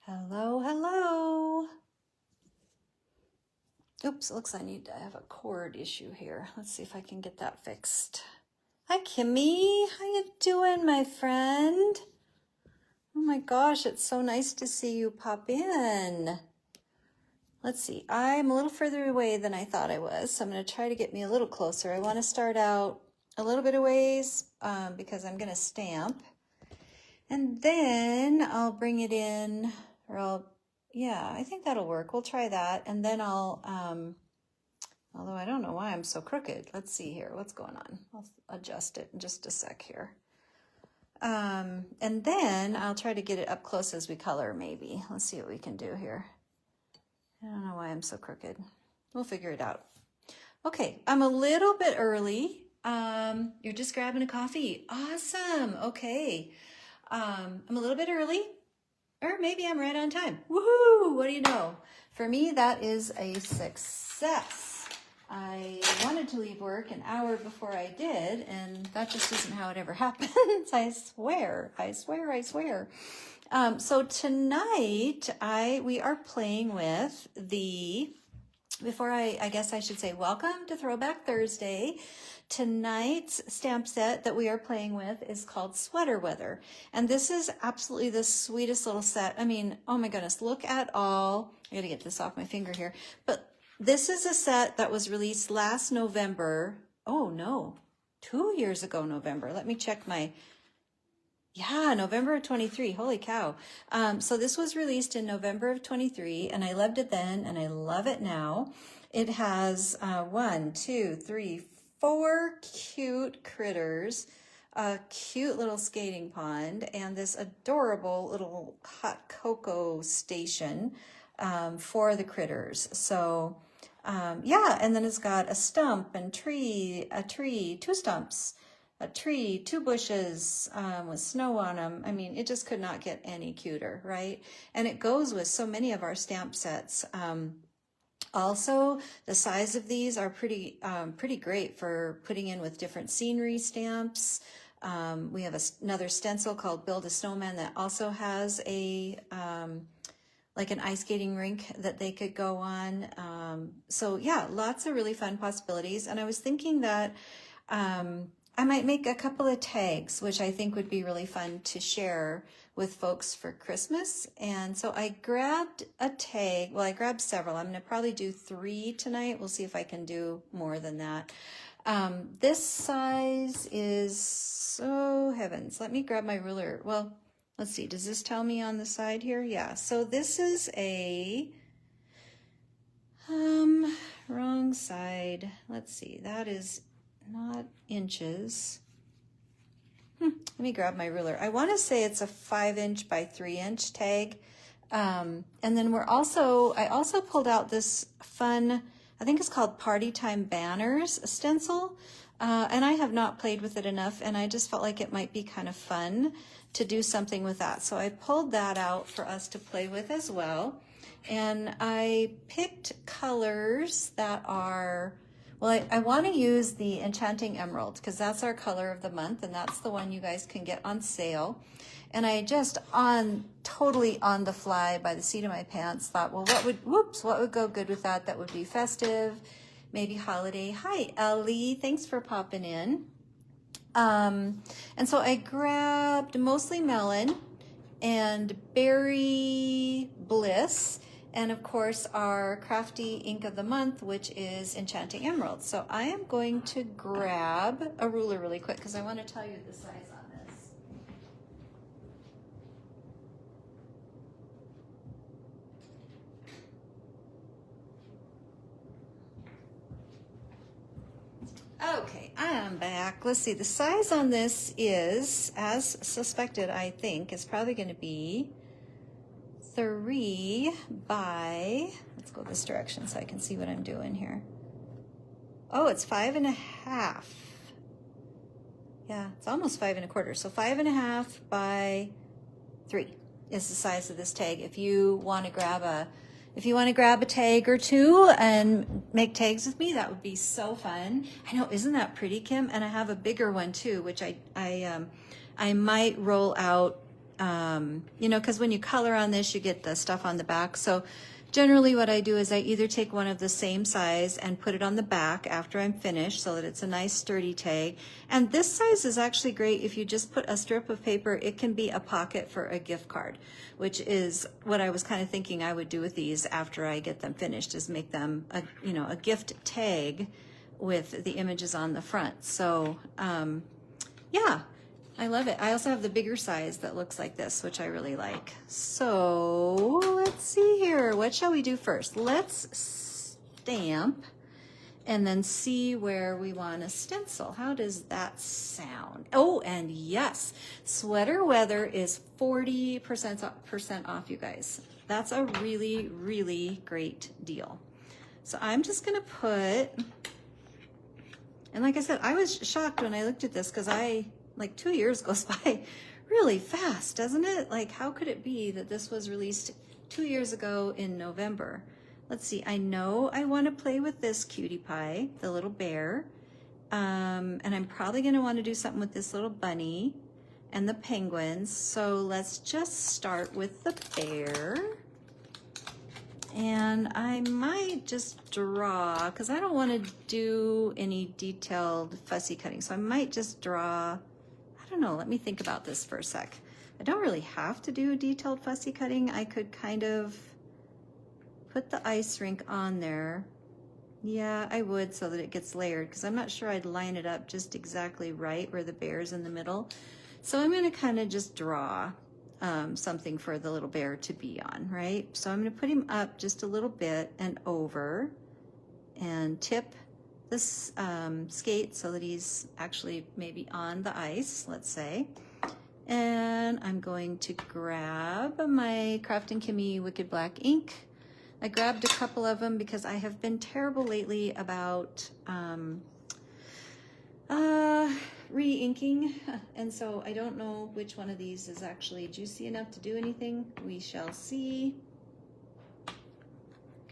Hello, hello. Oops, looks I need to have a cord issue here. Let's see if I can get that fixed. Hi, Kimmy. How you doing, my friend? Oh my gosh, it's so nice to see you pop in. Let's see, I'm a little further away than I thought I was, so I'm going to try to get me a little closer. I want to start out a little bit of ways because I'm going to stamp. And then I'll bring it in, or yeah, I think that'll work. We'll try that. And then I'll, although I don't know why I'm so crooked. Let's see here. What's going on? I'll adjust it in just a sec here. And then I'll try to get it up close as we color, maybe. Let's see what we can do here. I don't know why I'm so crooked. We'll figure it out. Okay, I'm a little bit early. You're just grabbing a coffee. Awesome. Okay. I'm a little bit early, or maybe I'm right on time. Woohoo! What do you know? For me, that is a success. I wanted to leave work an hour before I did, and that just isn't how it ever happens. I swear. So tonight, we are playing with the, before I guess I should say welcome to Throwback Thursday. Tonight's stamp set that we are playing with is called Sweater Weather. And this is absolutely the sweetest little set. I mean, oh my goodness, look at all, I gotta get this off my finger here. But this is a set that was released last November. Oh no, 2 years ago November. Let me check my, yeah, November of 23. Holy cow. So this was released in November of 23, and I loved it then, and I love it now. It has 4 cute critters, a cute little skating pond, and this adorable little hot cocoa station for the critters. So yeah, and then it's got a stump and a tree, 2 stumps, a tree, 2 bushes with snow on them. I mean, it just could not get any cuter, right? And it goes with so many of our stamp sets. Also, the size of these are pretty great for putting in with different scenery stamps. We have another stencil called Build a Snowman that also has a like an ice skating rink that they could go on. So yeah, lots of really fun possibilities. And I was thinking that I might make a couple of tags, which I think would be really fun to share with folks for Christmas. And so I grabbed a tag. Well, I grabbed several. I'm going to probably do 3 tonight. We'll see if I can do more than that. This size is, oh heavens, let me grab my ruler. Well, let's see. Does this tell me on the side here? Yeah. So this is a, wrong side. Let's see. That is not inches. Let me grab my ruler. I want to say it's a 5" by 3" tag. And then I also pulled out this fun, I think it's called Party Time Banners stencil. And I have not played with it enough, and I just felt like it might be kind of fun to do something with that. So I pulled that out for us to play with as well. And I picked colors that are, well, I want to use the Enchanting Emerald because that's our color of the month, and that's the one you guys can get on sale. And I just totally on the fly by the seat of my pants thought, well, what would go good with that? That would be festive, maybe holiday. Hi, Ellie. Thanks for popping in. And so I grabbed mostly Melon and Berry Bliss, and of course our crafty ink of the month, which is Enchanting Emerald. So I am going to grab a ruler really quick because I want to tell you the size on this. Okay, I am back. Let's see, the size on this is, as suspected, I think, is probably going to be 3 by, let's go this direction so I can see what I'm doing here. Oh, it's 5.5. Yeah, it's almost 5 1/4. So 5.5 by 3 is the size of this tag. If you want to grab a tag or 2 and make tags with me, that would be so fun. I know, isn't that pretty, Kim? And I have a bigger one too, which I might roll out you know, because when you color on this, you get the stuff on the back. So generally what I do is I either take one of the same size and put it on the back after I'm finished so that it's a nice sturdy tag. And this size is actually great if you just put a strip of paper. It can be a pocket for a gift card, which is what I was kind of thinking I would do with these after I get them finished, is make them a, you know, a gift tag with the images on the front. So yeah, I love it. I also have the bigger size that looks like this, which I really like. So let's see here. What shall we do first? Let's stamp and then see where we want to stencil. How does that sound? Oh, and yes, sweater weather is 40% off, you guys. That's a really, really great deal. So I'm just going to put, and like I said, I was shocked when I looked at this because like 2 years goes by really fast, doesn't it? Like, how could it be that this was released 2 years ago in November? Let's see, I know I want to play with this cutie pie, the little bear. And I'm probably going to want to do something with this little bunny and the penguins. So let's just start with the bear. And I might just draw, because I don't want to do any detailed fussy cutting. So I might just draw, I don't know, let me think about this for a sec. I don't really have to do detailed fussy cutting. I could kind of put the ice rink on there. Yeah, I would, so that it gets layered, because I'm not sure I'd line it up just exactly right where the bear's in the middle. So I'm going to kind of just draw something for the little bear to be on, right? So I'm going to put him up just a little bit and over and tip this skate so that he's actually maybe on the ice, let's say. And I'm going to grab my Krafty Gal Wicked Black ink. I grabbed a couple of them because I have been terrible lately about re-inking, and so I don't know which one of these is actually juicy enough to do anything. We shall see.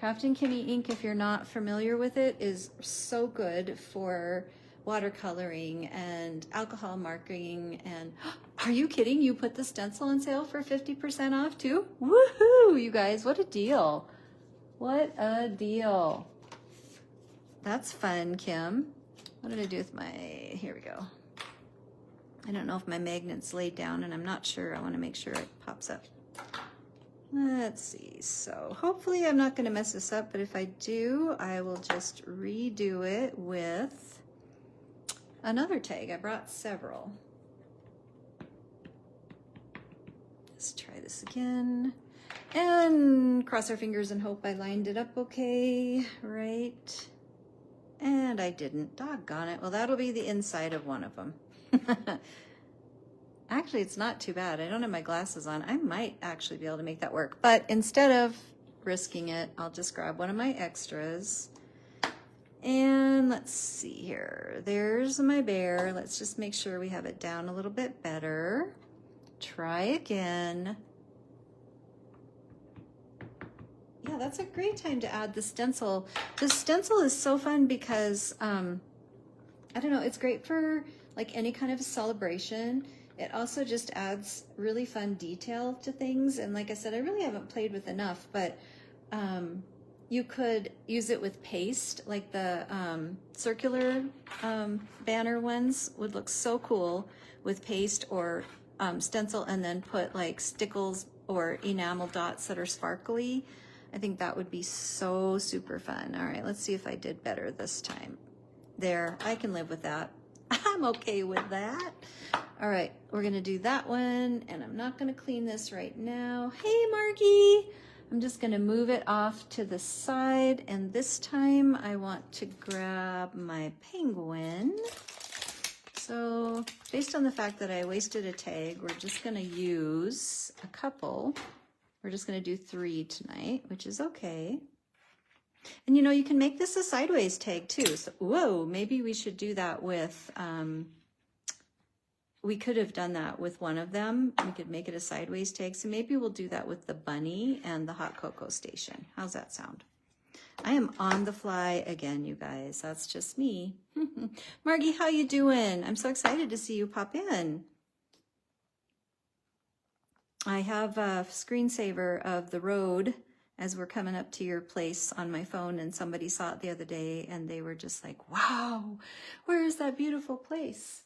Krafty Gal ink, if you're not familiar with it, is so good for watercoloring and alcohol marking. And are you kidding? You put the stencil on sale for 50% off too? Woohoo, you guys, what a deal. What a deal. That's fun, Kim. What did I do with my, here we go. I don't know if my magnet's laid down, and I'm not sure. I want to make sure it pops up. Let's see. So hopefully I'm not going to mess this up, but if I do, I will just redo it with another tag. I brought several. Let's try this again. And cross our fingers and hope I lined it up okay, right? And I didn't. Doggone it. Well, that'll be the inside of one of them. Actually, it's not too bad. I don't have my glasses on. I might actually be able to make that work. But instead of risking it, I'll just grab one of my extras. And let's see here. There's my bear. Let's just make sure we have it down a little bit better. Try again. Yeah, that's a great time to add the stencil. The stencil is so fun because, I don't know, it's great for like any kind of celebration. It also just adds really fun detail to things. And like I said, I really haven't played with enough, but you could use it with paste, like the circular banner ones would look so cool with paste or stencil, and then put like stickles or enamel dots that are sparkly. I think that would be so super fun. All right, let's see if I did better this time. There, I can live with that. I'm okay with that. All right, we're gonna do that one, and I'm not gonna clean this right now. Hey, Margie. I'm just gonna move it off to the side, and this time I want to grab my penguin. So based on the fact that I wasted a tag, we're just gonna use a couple. We're just gonna do 3 tonight, which is okay. And you know, you can make this a sideways tag too. So, whoa, maybe we should do that with, we could have done that with one of them. We could make it a sideways tag. So maybe we'll do that with the bunny and the hot cocoa station. How's that sound? I am on the fly again, you guys. That's just me. Margie, how you doing? I'm so excited to see you pop in. I have a screensaver of the road as we're coming up to your place on my phone, and somebody saw it the other day and they were just like, wow, where is that beautiful place?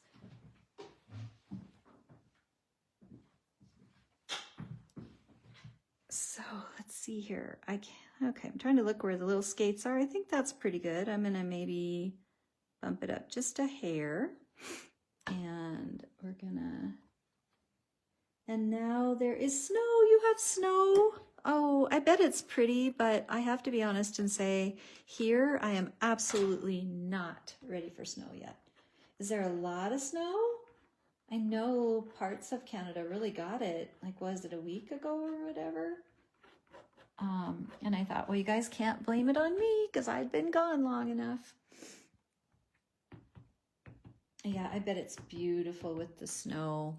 So let's see here. Okay, I'm trying to look where the little skates are. I think that's pretty good. I'm gonna maybe bump it up just a hair, and we're gonna, and now there is snow. You have snow. Oh, I bet it's pretty, but I have to be honest and say, here I am absolutely not ready for snow yet. Is there a lot of snow? I know parts of Canada really got it. Like, was it a week ago or whatever? And I thought, well, you guys can't blame it on me because I'd been gone long enough. Yeah, I bet it's beautiful with the snow.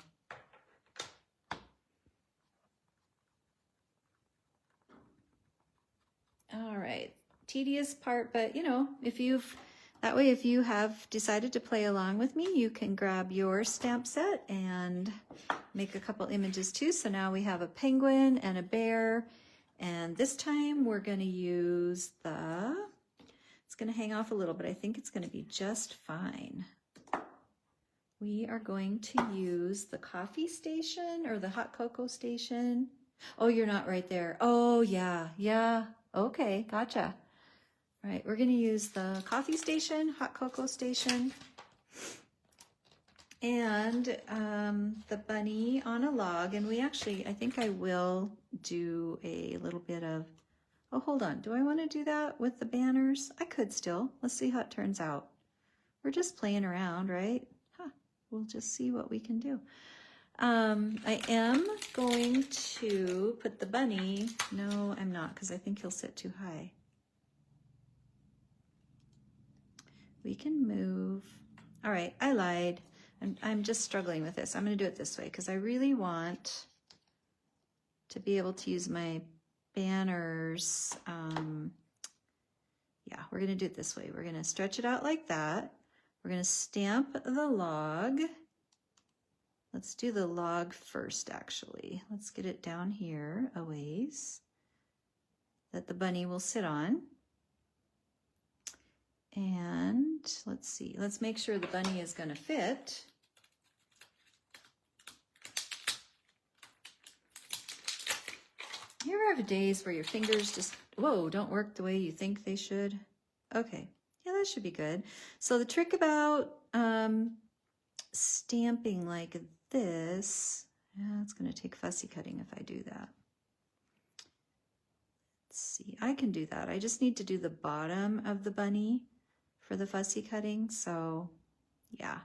All right, tedious part, but you know, if you have decided to play along with me, you can grab your stamp set and make a couple images too. So now we have a penguin and a bear, and this time we're going to use it's going to hang off a little, but I think it's going to be just fine. We are going to use the coffee station or the hot cocoa station. Oh, you're not right there. Oh, yeah. Okay, gotcha. All right, we're going to use the coffee station, hot cocoa station, and the bunny on a log. And we actually, I think I will do a little bit of, oh, hold on. Do I want to do that with the banners? I could still. Let's see how it turns out. We're just playing around, right? We'll just see what we can do. I am going to put the bunny, no, I'm not, because I think he'll sit too high. We can move. All right, I lied. I'm just struggling with this. I'm going to do it this way because I really want to be able to use my banners. Yeah, we're going to do it this way. We're going to stretch it out like that. We're going to stamp the log. Let's do the log first, actually. Let's get it down here a ways that the bunny will sit on. And let's see, let's make sure the bunny is going to fit. You ever have days where your fingers just, whoa, don't work the way you think they should? Okay, yeah, that should be good. So the trick about stamping like this, yeah, it's going to take fussy cutting if I do that. Let's see, I can do that. I just need to do the bottom of the bunny for the fussy cutting. So yeah,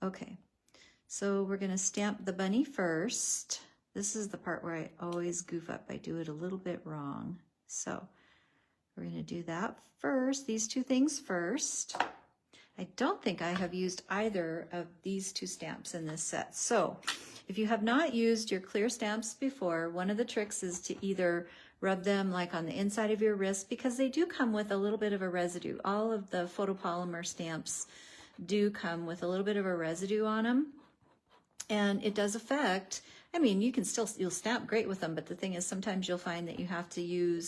okay. So we're going to stamp the bunny first. This is the part where I always goof up. I do it a little bit wrong. So we're going to do that first, these two things first. I don't think I have used either of these two stamps in this set. So if you have not used your clear stamps before, one of the tricks is to either rub them like on the inside of your wrist, because they do come with a little bit of a residue. All of the photopolymer stamps do come with a little bit of a residue on them. And it does affect, I mean, you'll stamp great with them, but the thing is sometimes you'll find that you have to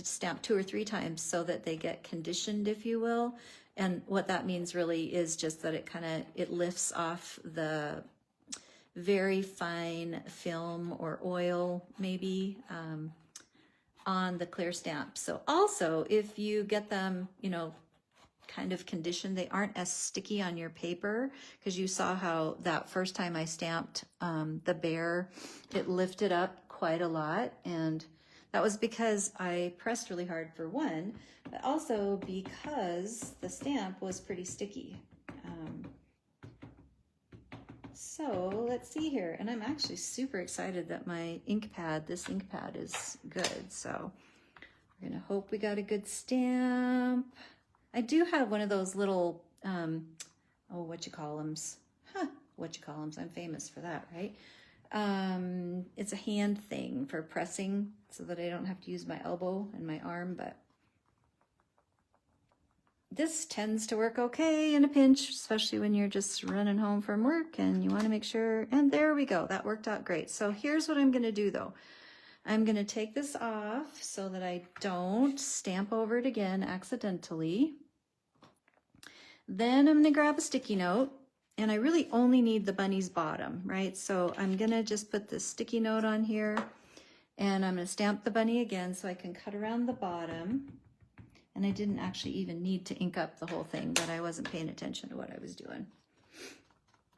stamp 2 or 3 times so that they get conditioned, if you will. And what that means really is just that it lifts off the very fine film or oil maybe on the clear stamp. So also if you get them, kind of conditioned, they aren't as sticky on your paper, because you saw how that first time I stamped the bear, it lifted up quite a lot, and that was because I pressed really hard for one, but also because the stamp was pretty sticky. So let's see here, and I'm actually super excited that my this ink pad is good. So we're gonna hope we got a good stamp. I do have one of those little, whatchamacallums. I'm famous for that, right? It's a hand thing for pressing so that I don't have to use my elbow and my arm, but this tends to work okay in a pinch, especially when you're just running home from work and you want to make sure, and there we go. That worked out great. So here's what I'm going to do though. I'm going to take this off so that I don't stamp over it again accidentally. Then I'm going to grab a sticky note, and I really only need the bunny's bottom, right? So I'm going to just put the sticky note on here, and I'm going to stamp the bunny again so I can cut around the bottom. And I didn't actually even need to ink up the whole thing, but I wasn't paying attention to what I was doing.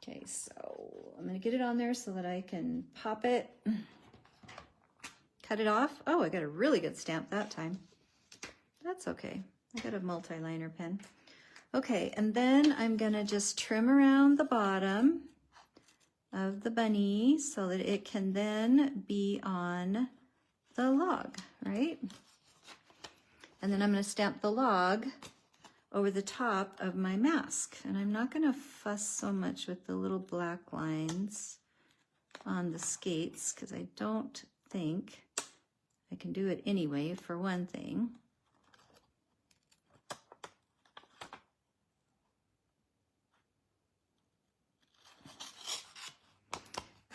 Okay, so I'm going to get it on there so that I can pop it, cut it off. Oh, I got a really good stamp that time. That's okay. I got a multi-liner pen. Okay, and then I'm going to just trim around the bottom of the bunny so that it can then be on the log, right? And then I'm going to stamp the log over the top of my mask. And I'm not going to fuss so much with the little black lines on the skates because I don't think I can do it anyway, for one thing.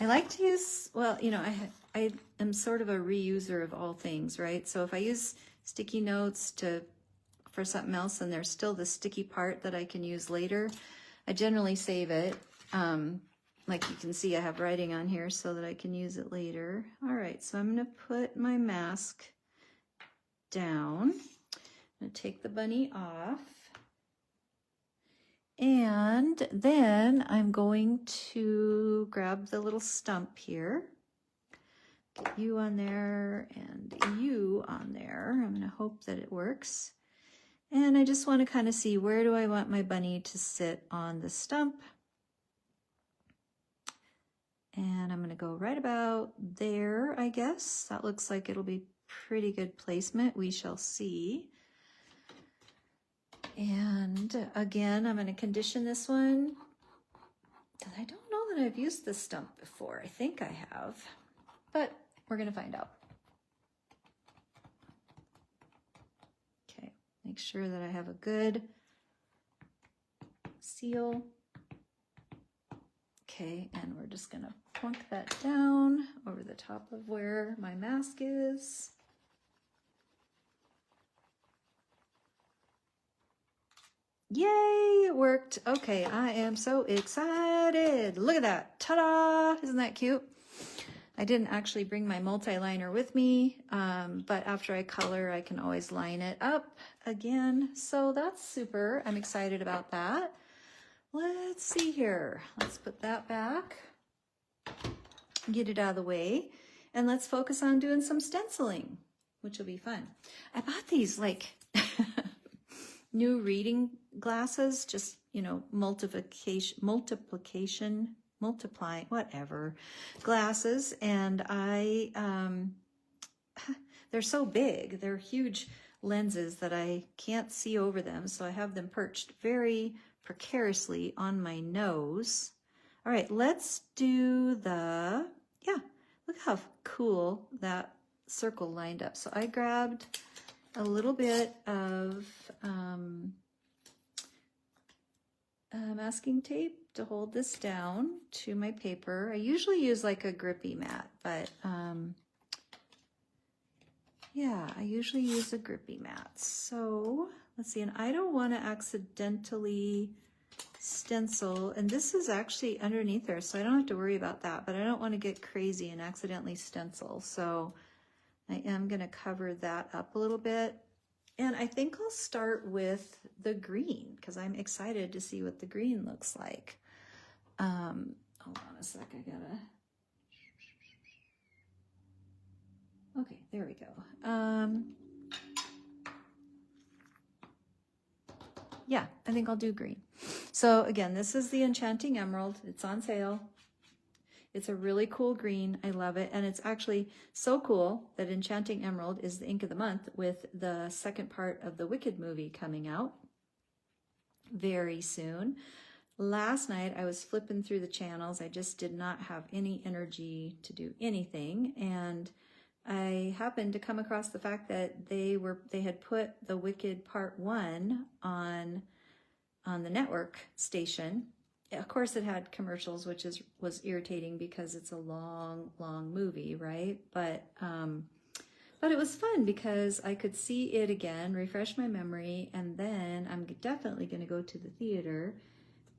I like to use, well, you know, I am sort of a reuser of all things, right? So if I use sticky notes for something else and there's still the sticky part that I can use later, I generally save it. Like you can see, I have writing on here so that I can use it later. All right, so I'm going to put my mask down. I'm going to take the bunny off. And then I'm going to grab the little stump here. Get you on there and you on there. I'm going to hope that it works. And I just want to kind of see, where do I want my bunny to sit on the stump? And I'm going to go right about there, I guess. That looks like it'll be pretty good placement. We shall see. And again, I'm going to condition this one. I don't know that I've used this stump before. I think I have, but we're going to find out. Okay, make sure that I have a good seal. Okay, and we're just going to plunk that down over the top of where my mask is. Yay, it worked. Okay, I am so excited. Look at that. Ta-da! Isn't that cute? I didn't actually bring my multi-liner with me, but after I color, I can always line it up again. So that's super. I'm excited about that. Let's see here. Let's put that back. Get it out of the way. And let's focus on doing some stenciling, which will be fun. I bought these like new reading glasses, just, you know, multiplying, whatever, glasses. And they're so big. They're huge lenses that I can't see over them. So I have them perched very precariously on my nose. All right, let's do the, yeah, look how cool that circle lined up. So I grabbed a little bit of masking tape to hold this down to my paper. I usually use like a grippy mat, but yeah, I usually use a grippy mat. So let's see, and I don't want to accidentally stencil, and this is actually underneath there, so I don't have to worry about that, but I don't want to get crazy and accidentally stencil. So I am going to cover that up a little bit. And I think I'll start with the green because I'm excited to see what the green looks like. Hold on a sec, I gotta. Okay, there we go. Yeah, I think I'll do green. So again, this is the Enchanting Emerald. It's on sale. It's a really cool green. I love it. And it's actually so cool that Enchanting Emerald is the ink of the month with the second part of the Wicked movie coming out very soon. Last night I was flipping through the channels. I just did not have any energy to do anything. And I happened to come across the fact that they had put The Wicked Part 1 on the network station. Of course, it had commercials, which was irritating because it's a long movie, right? But it was fun because I could see it again, refresh my memory, and then I'm definitely going to go to the theater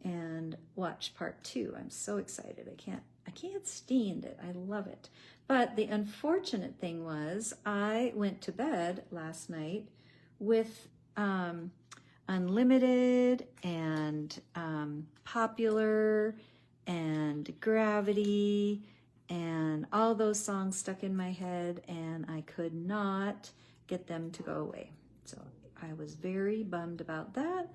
and watch part 2. I'm so excited. I can't stand it. I love it. But the unfortunate thing was I went to bed last night with Unlimited and Popular and Gravity and all those songs stuck in my head, and I could not get them to go away. So I was very bummed about that,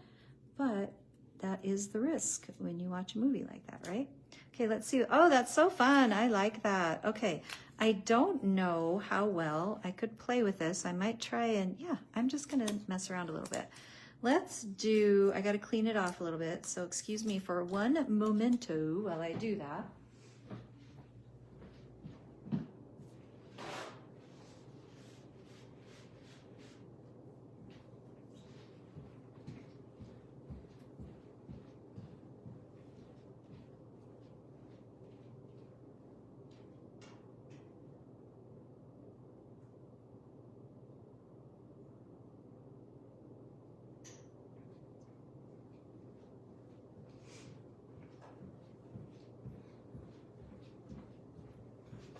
but that is the risk when you watch a movie like that, right? Okay, let's see. Oh, that's so fun. I like that. Okay, I don't know how well I could play with this. I might try and, yeah, I'm just gonna mess around a little bit. Let's do, I gotta clean it off a little bit, so excuse me for one momento while I do that.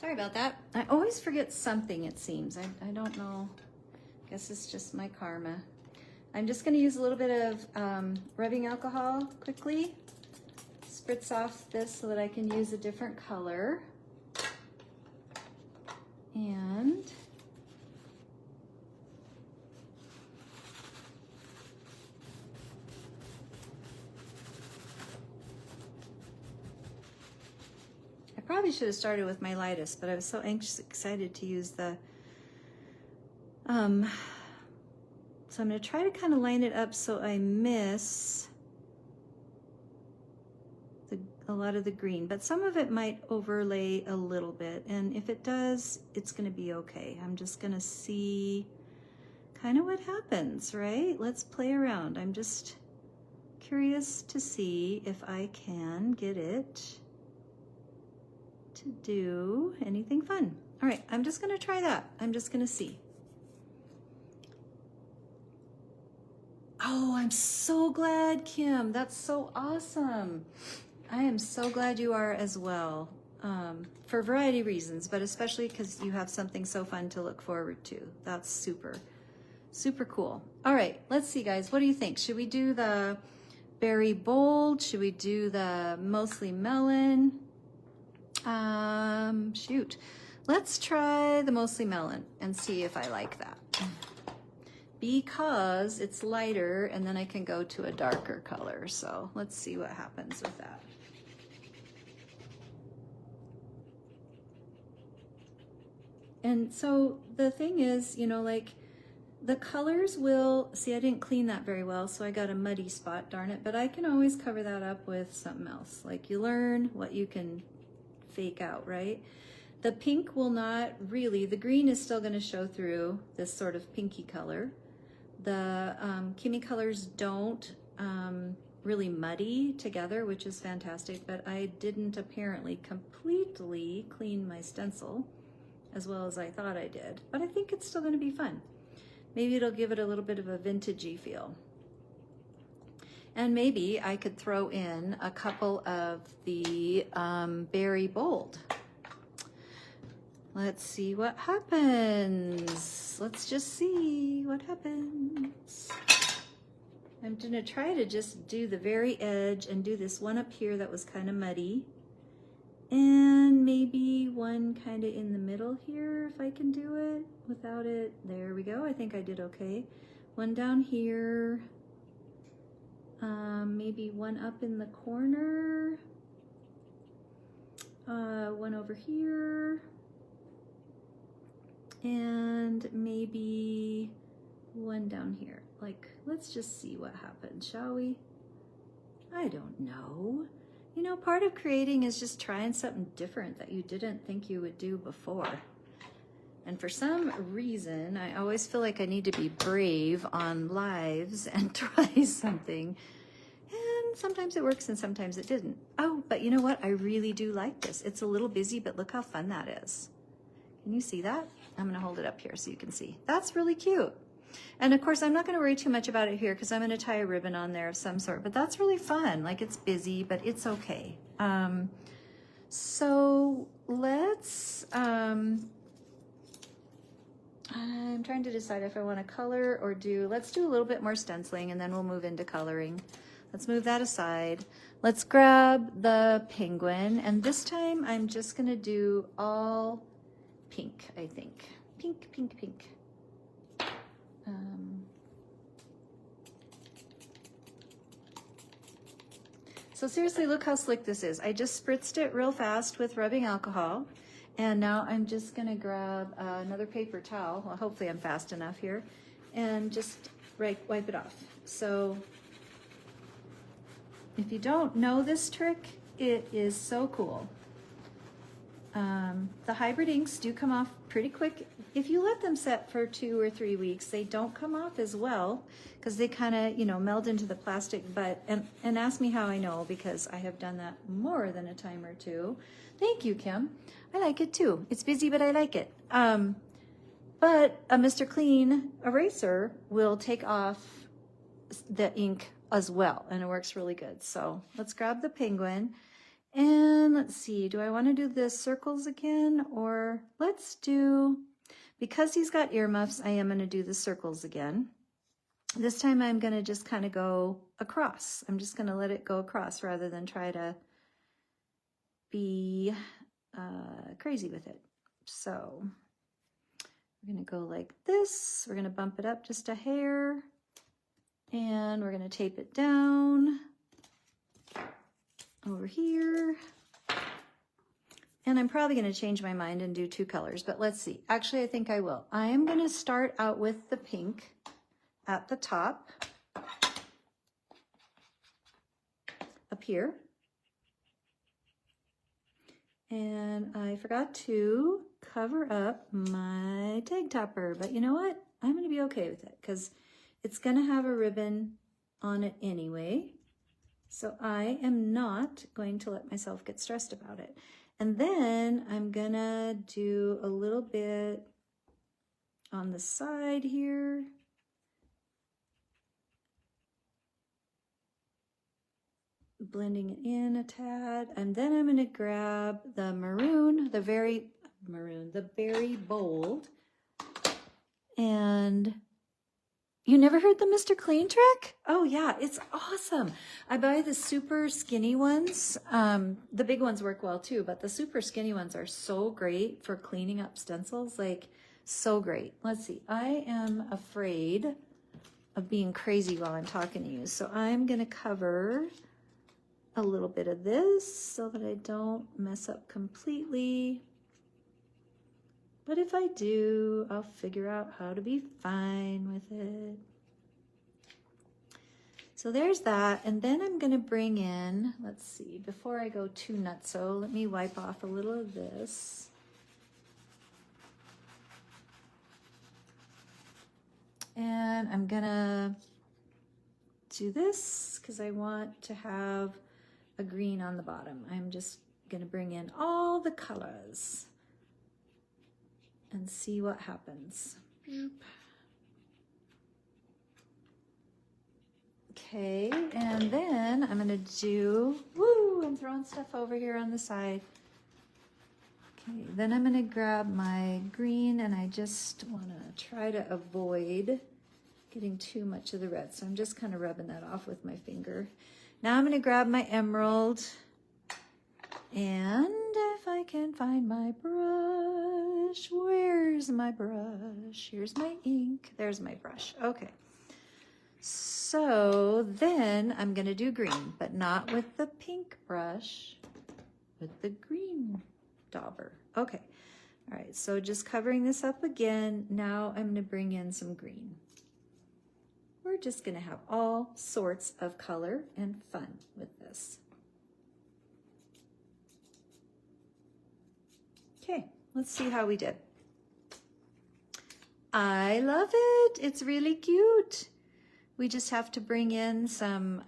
Sorry about that. I always forget something, it seems. I don't know. I guess it's just my karma. I'm just going to use a little bit of rubbing alcohol quickly. Spritz off this so that I can use a different color. And I probably should have started with my lightest, but I was so excited to use the so I'm going to try to kind of line it up so I miss a lot of the green, but some of it might overlay a little bit, and if it does, it's going to be okay. I'm just going to see kind of what happens, right? Let's play around. I'm just curious to see if I can get it to do anything fun. All right, I'm just going to try that. I'm just going to see. Oh, I'm so glad, Kim. That's so awesome. I am so glad you are as well, for a variety of reasons, but especially because you have something so fun to look forward to. That's super, super cool. All right, let's see, guys. What do you think? Should we do the Berry Bold? Should we do the Mostly Melon? Shoot. Let's try the Mostly Melon and see if I like that. Because it's lighter, and then I can go to a darker color. So let's see what happens with that. And so the thing is, you know, like the colors will, see, I didn't clean that very well, so I got a muddy spot, darn it, but I can always cover that up with something else. Like you learn what you can fake out, right? The pink will not really, the green is still gonna show through this sort of pinky color. The Kimmy colors don't really muddy together, which is fantastic, but I didn't apparently completely clean my stencil as well as I thought I did, but I think it's still gonna be fun. Maybe it'll give it a little bit of a vintagey feel. And maybe I could throw in a couple of the Berry Bold. Let's see what happens. Let's just see what happens. I'm gonna try to just do the very edge and do this one up here that was kind of muddy. And maybe one kind of in the middle here, if I can do it without it. There we go, I think I did okay. One down here. Maybe one up in the corner. One over here. And maybe one down here. Like, let's just see what happens, shall we? I don't know. You know, part of creating is just trying something different that you didn't think you would do before. And for some reason, I always feel like I need to be brave on lives and try something. And sometimes it works and sometimes it didn't. Oh, but you know what? I really do like this. It's a little busy, but look how fun that is. Can you see that? I'm gonna hold it up here so you can see. That's really cute. And of course, I'm not gonna worry too much about it here because I'm gonna tie a ribbon on there of some sort, but that's really fun. Like, it's busy, but it's okay. So let's, I'm trying to decide if I wanna color or let's do a little bit more stenciling and then we'll move into coloring. Let's move that aside. Let's grab the penguin, and this time I'm just gonna do all pink, I think. Pink, pink, pink. So seriously, look how slick this is. I just spritzed it real fast with rubbing alcohol, and now I'm just gonna grab another paper towel. Well, hopefully I'm fast enough here, and just wipe it off. So if you don't know this trick, it is so cool. The hybrid inks do come off pretty quick. If you let them set for 2 or 3 weeks, they don't come off as well because they kind of, you know, meld into the plastic. But, and ask me how I know, because I have done that more than a time or two. Thank you, Kim. I like it too. It's busy, but I like it. But a Mr. Clean eraser will take off the ink as well, and it works really good. So let's grab the penguin. And let's see, do I want to do the circles again? Or let's do, because he's got earmuffs, I am going to do the circles again. This time I'm going to just kind of go across. I'm just going to let it go across rather than try to be crazy with it. So we're going to go like this. We're going to bump it up just a hair. And we're going to tape it down over here. And I'm probably going to change my mind and do 2 colors, but let's see. Actually, I think I will. I am going to start out with the pink at the top up here. And I forgot to cover up my tag topper, but you know what? I'm going to be okay with it because it's going to have a ribbon on it anyway. So I am not going to let myself get stressed about it. And then I'm gonna do a little bit on the side here. Blending it in a tad. And then I'm gonna grab the maroon, the berry bold. And you never heard the Mr. Clean trick? Oh yeah, it's awesome. I buy the super skinny ones. The big ones work well too, but the super skinny ones are so great for cleaning up stencils, like so great. Let's see, I am afraid of being crazy while I'm talking to you. So I'm gonna cover a little bit of this so that I don't mess up completely. But if I do, I'll figure out how to be fine with it. So there's that. And then I'm going to bring in, let's see, before I go too nutso, let me wipe off a little of this. And I'm going to do this because I want to have a green on the bottom. I'm just going to bring in all the colors and see what happens. Okay, and then I'm gonna do, I'm throwing stuff over here on the side. Okay, then I'm gonna grab my green, and I just wanna try to avoid getting too much of the red. So I'm just kind of rubbing that off with my finger. Now I'm gonna grab my emerald, and if I can find my brush, where's my brush? Here's my ink, there's my brush. Okay, so then I'm gonna do green, but not with the pink brush, with the green dauber. Okay, all right, so just covering this up again. Now I'm gonna bring in some green. We're just gonna have all sorts of color and fun with this. Okay, let's see how we did. I love it. It's really cute. We just have to bring in some,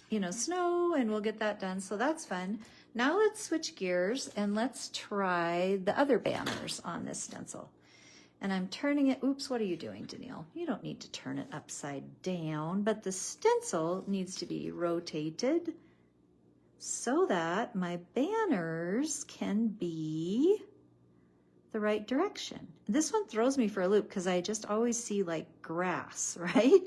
you know, snow, and we'll get that done. So that's fun. Now let's switch gears and let's try the other banners on this stencil. And I'm turning it. Oops, what are you doing, Danielle? You don't need to turn it upside down, but the stencil needs to be rotated so that my banners can be the right direction. This one throws me for a loop because I just always see like grass, right?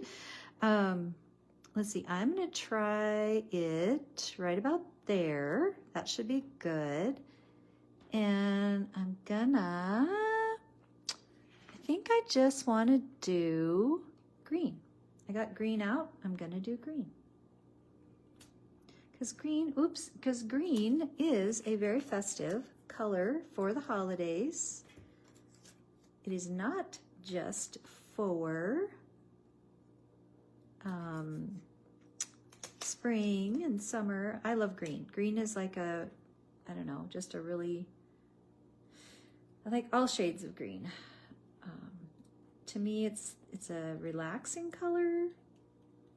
Let's see, I'm gonna try it right about there. That should be good. And I'm gonna, I think I just wanna do green. I got green out, I'm gonna do green. Because green is a very festive color for the holidays. It is not just for spring and summer. I love green. Green is like a, I don't know, just a really, I like all shades of green. To me, it's a relaxing color.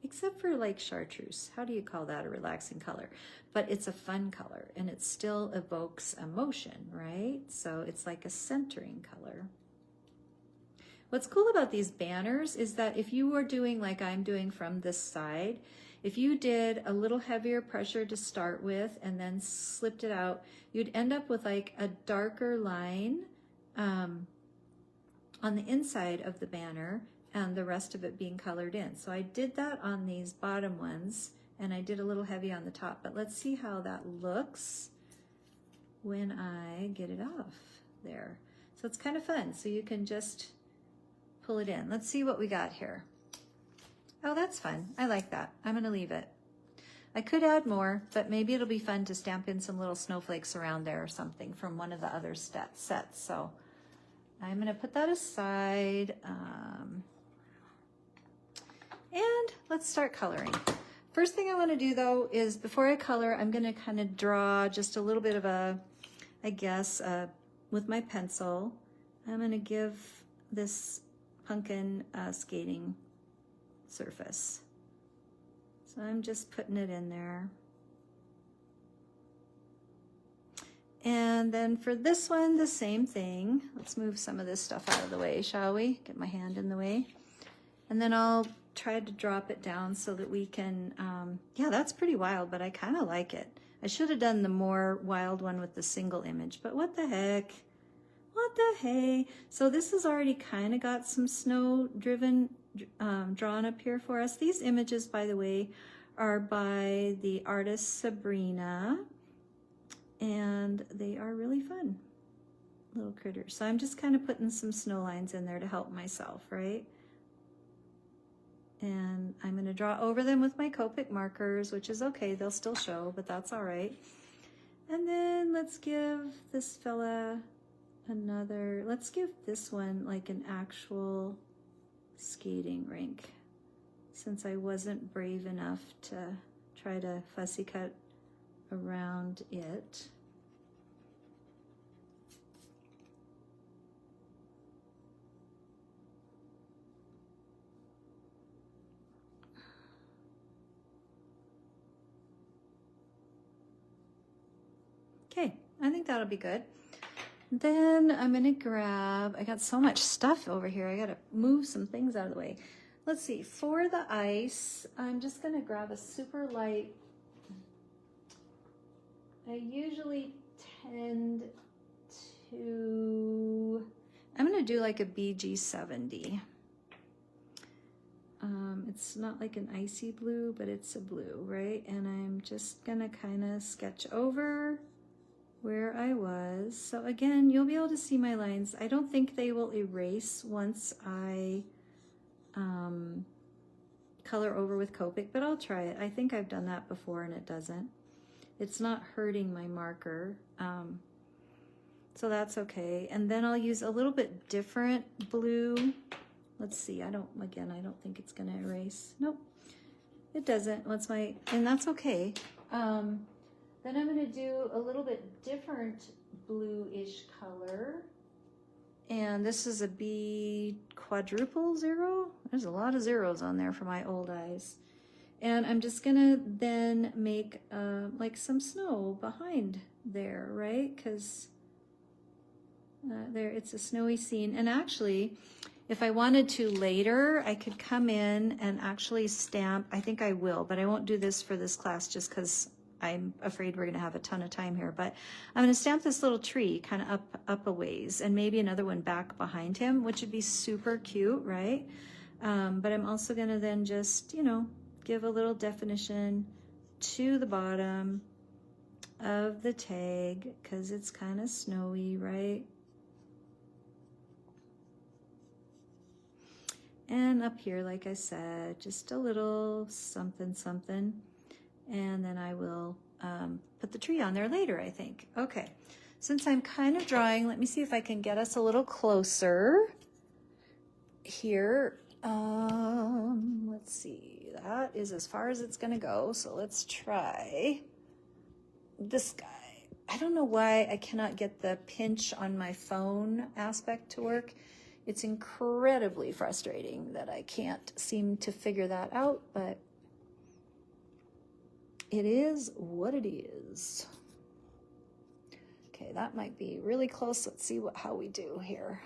Except for like chartreuse. How do you call that a relaxing color? But it's a fun color and it still evokes emotion, right? So it's like a centering color. What's cool about these banners is that if you were doing like I'm doing from this side, if you did a little heavier pressure to start with and then slipped it out, you'd end up with like a darker line on the inside of the banner, and the rest of it being colored in. So I did that on these bottom ones, and I did a little heavy on the top, but let's see how that looks when I get it off there. So it's kind of fun. So you can just pull it in. Let's see what we got here. Oh, that's fun. I like that. I'm gonna leave it. I could add more, but maybe it'll be fun to stamp in some little snowflakes around there or something from one of the other sets. So I'm gonna put that aside. And let's start coloring. First thing I want to do though is before I color, I'm going to kind of draw just a little bit of a, I guess, with my pencil. I'm going to give this pumpkin skating surface. So I'm just putting it in there. And then for this one, the same thing. Let's move some of this stuff out of the way, shall we? Get my hand in the way. And then I'll try to drop it down so that we can, yeah, that's pretty wild, but I kind of like it. I should have done the more wild one with the single image, but what the heck? What the hey? So this has already kind of got some snow driven, drawn up here for us. These images, by the way, are by the artist Sabrina, and they are really fun little critters. So I'm just kind of putting some snow lines in there to help myself, right? And I'm going to draw over them with my Copic markers, which is okay. They'll still show, but that's all right. And then let's give this fella another, let's give this one like an actual skating rink, since I wasn't brave enough to try to fussy cut around it. Okay, I think that'll be good. Then I'm gonna grab, I got so much stuff over here, I gotta move some things out of the way. Let's see, for the ice, I'm just gonna grab a super light, I usually tend to, I'm gonna do like a BG70. It's not like an icy blue, but it's a blue, right? And I'm just gonna kind of sketch over where I was. So again, you'll be able to see my lines. I don't think they will erase once I color over with Copic, but I'll try it. I think I've done that before and it doesn't. It's not hurting my marker. So that's okay. And then I'll use a little bit different blue. Let's see, I don't think it's gonna erase. Nope, it doesn't. And that's okay. Then I'm gonna do a little bit different blue-ish color. And this is a B quadruple 0. There's a lot of zeros on there for my old eyes. And I'm just gonna then make like some snow behind there, right? Because there it's a snowy scene. And actually, if I wanted to later, I could come in and actually stamp. I think I will, but I won't do this for this class just because I'm afraid we're gonna have a ton of time here. But I'm gonna stamp this little tree kind of up a ways, and maybe another one back behind him, which would be super cute, right? But I'm also gonna then just, you know, give a little definition to the bottom of the tag because it's kind of snowy, right? And up here, like I said, just a little something, something. And then I will put the tree on there later, I think. Okay, since I'm kind of drawing, let me see if I can get us a little closer here. Let's see, that is as far as it's gonna go. So let's try this guy. I don't know why I cannot get the pinch on my phone aspect to work. It's incredibly frustrating that I can't seem to figure that out, but it is what it is. Okay, that might be really close. Let's see how we do here.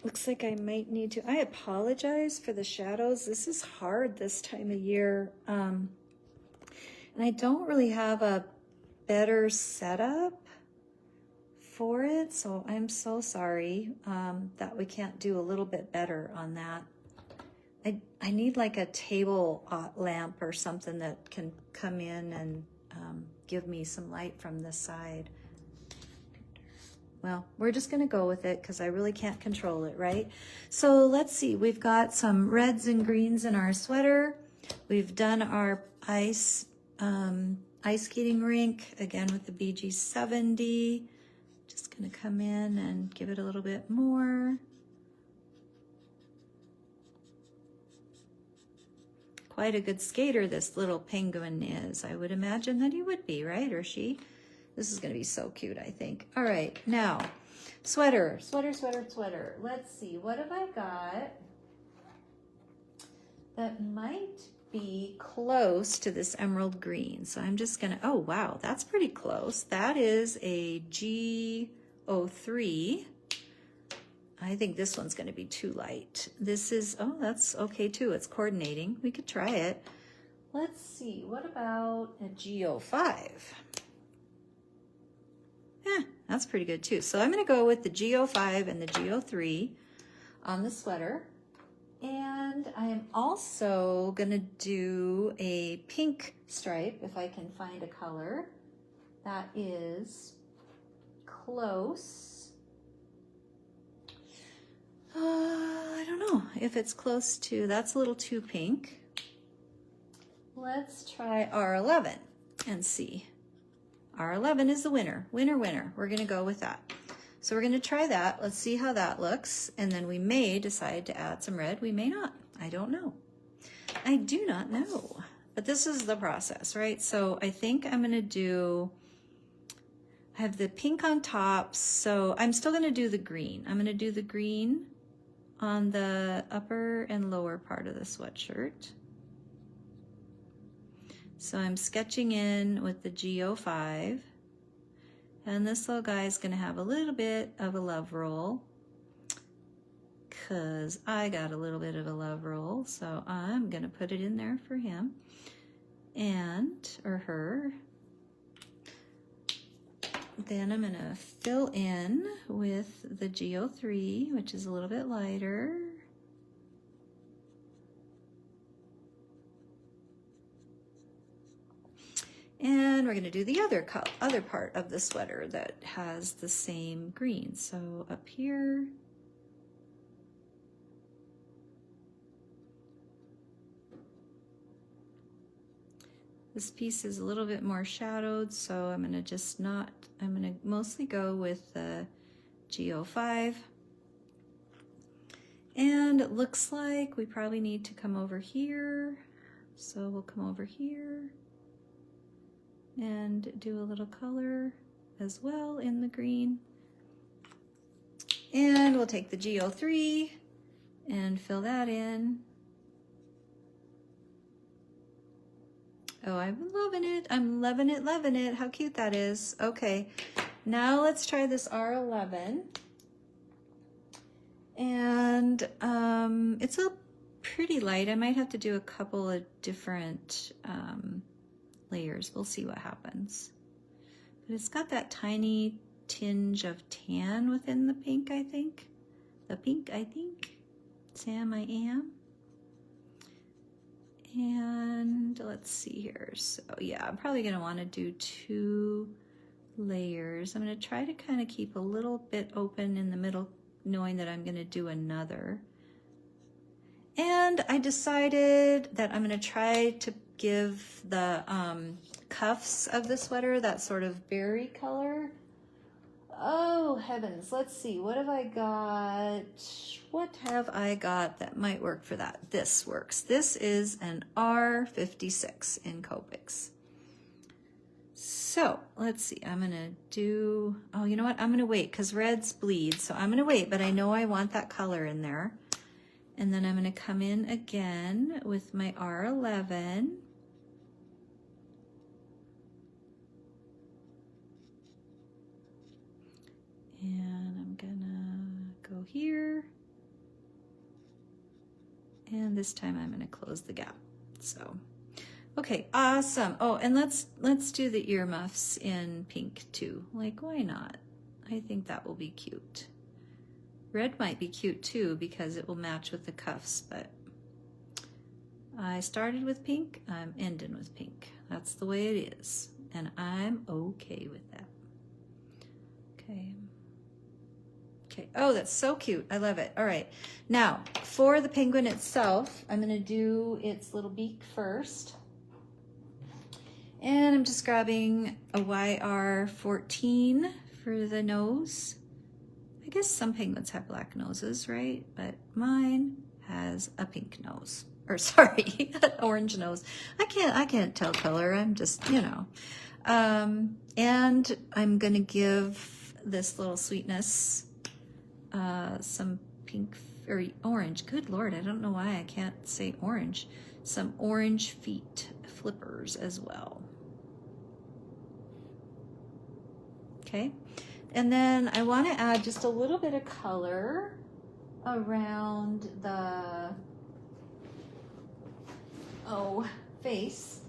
Looks like I might need to, I apologize for the shadows. This is hard this time of year. And I don't really have a better setup for it. So I'm so sorry that we can't do a little bit better on that. I need like a table lamp or something that can come in and give me some light from this side. Well, we're just gonna go with it because I really can't control it, right? So let's see, we've got some reds and greens in our sweater. We've done our ice skating rink, again with the BG70. Just gonna come in and give it a little bit more. Quite a good skater this little penguin is. I would imagine that he would be, right? Or she. This is gonna be so cute, I think. All right, now, sweater. Let's see, what have I got that might be close to this emerald green? So I'm just gonna, oh wow, that's pretty close. That is a G03. I think this one's gonna be too light. This is, oh, that's okay too. It's coordinating. We could try it. Let's see, what about a G05? Yeah, that's pretty good too. So I'm gonna go with the G05 and the G03 on the sweater. And I am also gonna do a pink stripe if I can find a color that is close. I don't know if it's close to, that's a little too pink. Let's try R11 and see. R11 is the winner. Winner. We're gonna go with that. So we're gonna try that. Let's see how that looks. And then we may decide to add some red. We may not. I don't know. I do not know. But this is the process, right? So I think I'm gonna do, I have the pink on top. So I'm still gonna do the green. I'm gonna do the green on the upper and lower part of the sweatshirt. So I'm sketching in with the G05, and this little guy is gonna have a little bit of a love roll because I got a little bit of a love roll, so I'm gonna put it in there for him or her. Then I'm gonna fill in with the G03, which is a little bit lighter. And we're gonna do the other part of the sweater that has the same green. So up here, this piece is a little bit more shadowed, so I'm gonna I'm gonna mostly go with the G05. And it looks like we probably need to come over here. So we'll come over here and do a little color as well in the green. And we'll take the GO3 and fill that in. Oh, I'm loving it. I'm loving it, loving it. How cute that is. Okay, now let's try this R11. And it's a pretty light. I might have to do a couple of different layers. We'll see what happens. But it's got that tiny tinge of tan within the pink, I think. The pink, I think. Sam, I am. And let's see here. So yeah, I'm probably gonna wanna do 2 layers. I'm gonna try to kind of keep a little bit open in the middle, knowing that I'm gonna do another. And I decided that I'm gonna try to give the cuffs of the sweater that sort of berry color. Oh heavens, let's see, what have I got? What have I got that might work for that? This works. This is an R56 in Copics. So let's see, I'm gonna do, oh, you know what? I'm gonna wait because reds bleed. So I'm gonna wait, but I know I want that color in there. And then I'm gonna come in again with my R11. And I'm gonna go here. And this time I'm gonna close the gap. So, okay, awesome. Oh, and let's do the earmuffs in pink too. Like, why not? I think that will be cute. Red might be cute too because it will match with the cuffs, but I started with pink, I'm ending with pink. That's the way it is, and I'm okay with that. Okay. Okay, oh, that's so cute. I love it. All right, now for the penguin itself, I'm gonna do its little beak first. And I'm just grabbing a YR14 for the nose. I guess some penguins have black noses, right? But mine has a pink nose. Or sorry, an orange nose. I can't tell color. I'm just, you know. And I'm gonna give this little sweetness some pink or orange. Good Lord, I don't know why I can't say orange. Some orange feet flippers as well. Okay, and then I want to add just a little bit of color around the face.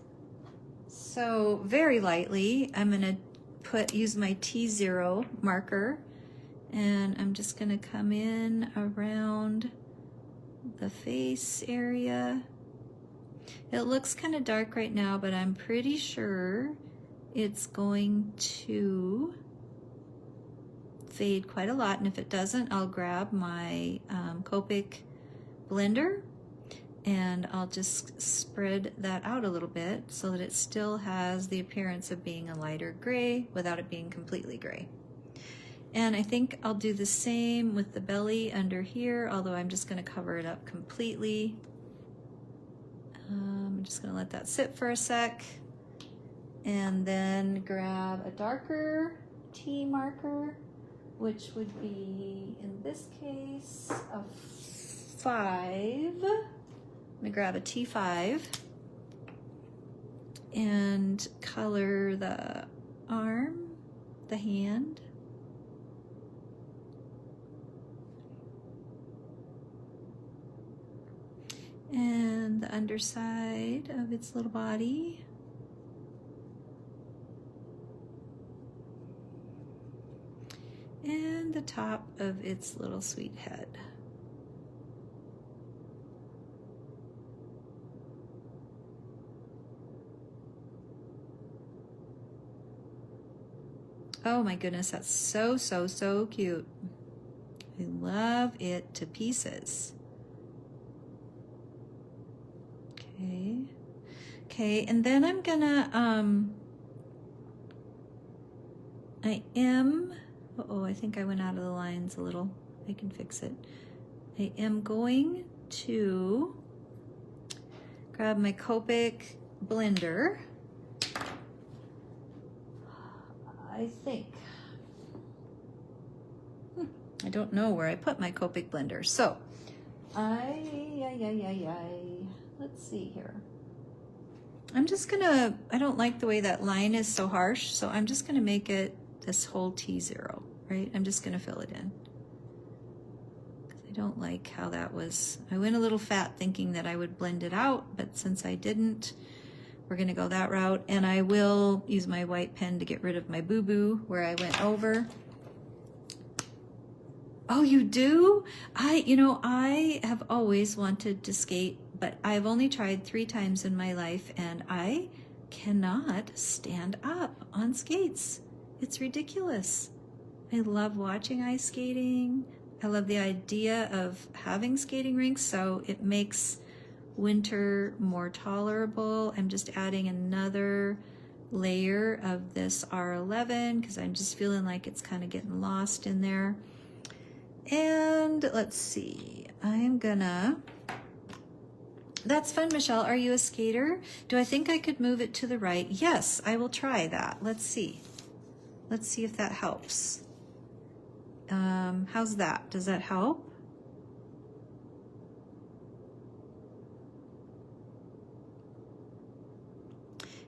So very lightly, I'm gonna use my T0 marker, and I'm just gonna come in around the face area. It looks kind of dark right now, but I'm pretty sure it's going to fade quite a lot, and if it doesn't, I'll grab my Copic blender and I'll just spread that out a little bit so that it still has the appearance of being a lighter gray without it being completely gray. And I think I'll do the same with the belly under here, although I'm just going to cover it up completely. I'm just going to let that sit for a sec, and then grab a darker T marker, which would be, in this case, a 5. I'm gonna grab a T5 and color the arm, the hand, and the underside of its little body. And the top of its little sweet head. Oh my goodness, that's so, so, so cute. I love it to pieces. Okay. Okay, and then I'm gonna, I think I went out of the lines a little. I can fix it. I am going to grab my Copic blender. I think. I don't know where I put my Copic blender. So, let's see here. I'm just gonna, I don't like the way that line is so harsh, so I'm just gonna make it this whole T0, right? I'm just gonna fill it in. I don't like how that was. I went a little fat thinking that I would blend it out, but since I didn't, we're gonna go that route. And I will use my white pen to get rid of my boo-boo where I went over. Oh, you do? I have always wanted to skate, but I've only tried 3 times in my life and I cannot stand up on skates. It's ridiculous. I love watching ice skating. I love the idea of having skating rinks, so it makes winter more tolerable. I'm just adding another layer of this R11 because I'm just feeling like it's kind of getting lost in there. And let's see, that's fun, Michelle. Are you a skater? Do I think I could move it to the right? Yes, I will try that. Let's see. Let's see if that helps. How's that? Does that help?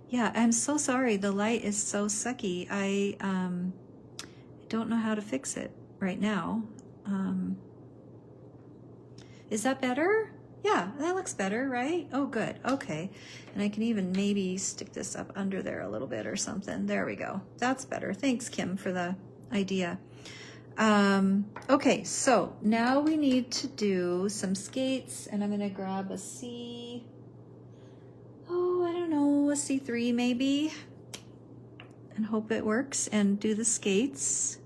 Yeah, I'm so sorry. The light is so sucky. I don't know how to fix it right now. Is that better? Yeah, that looks better, right? Oh, good. Okay. And I can even maybe stick this up under there a little bit or something. There we go. That's better. Thanks, Kim, for the idea. Okay, so now we need to do some skates, and I'm going to grab a C. Oh, I don't know, a C3 maybe, and hope it works, and do the skates.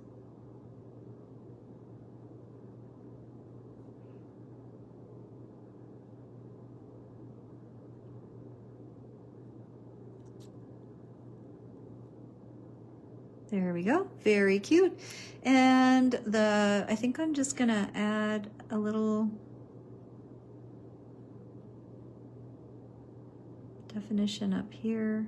There we go, very cute. And I think I'm just gonna add a little definition up here.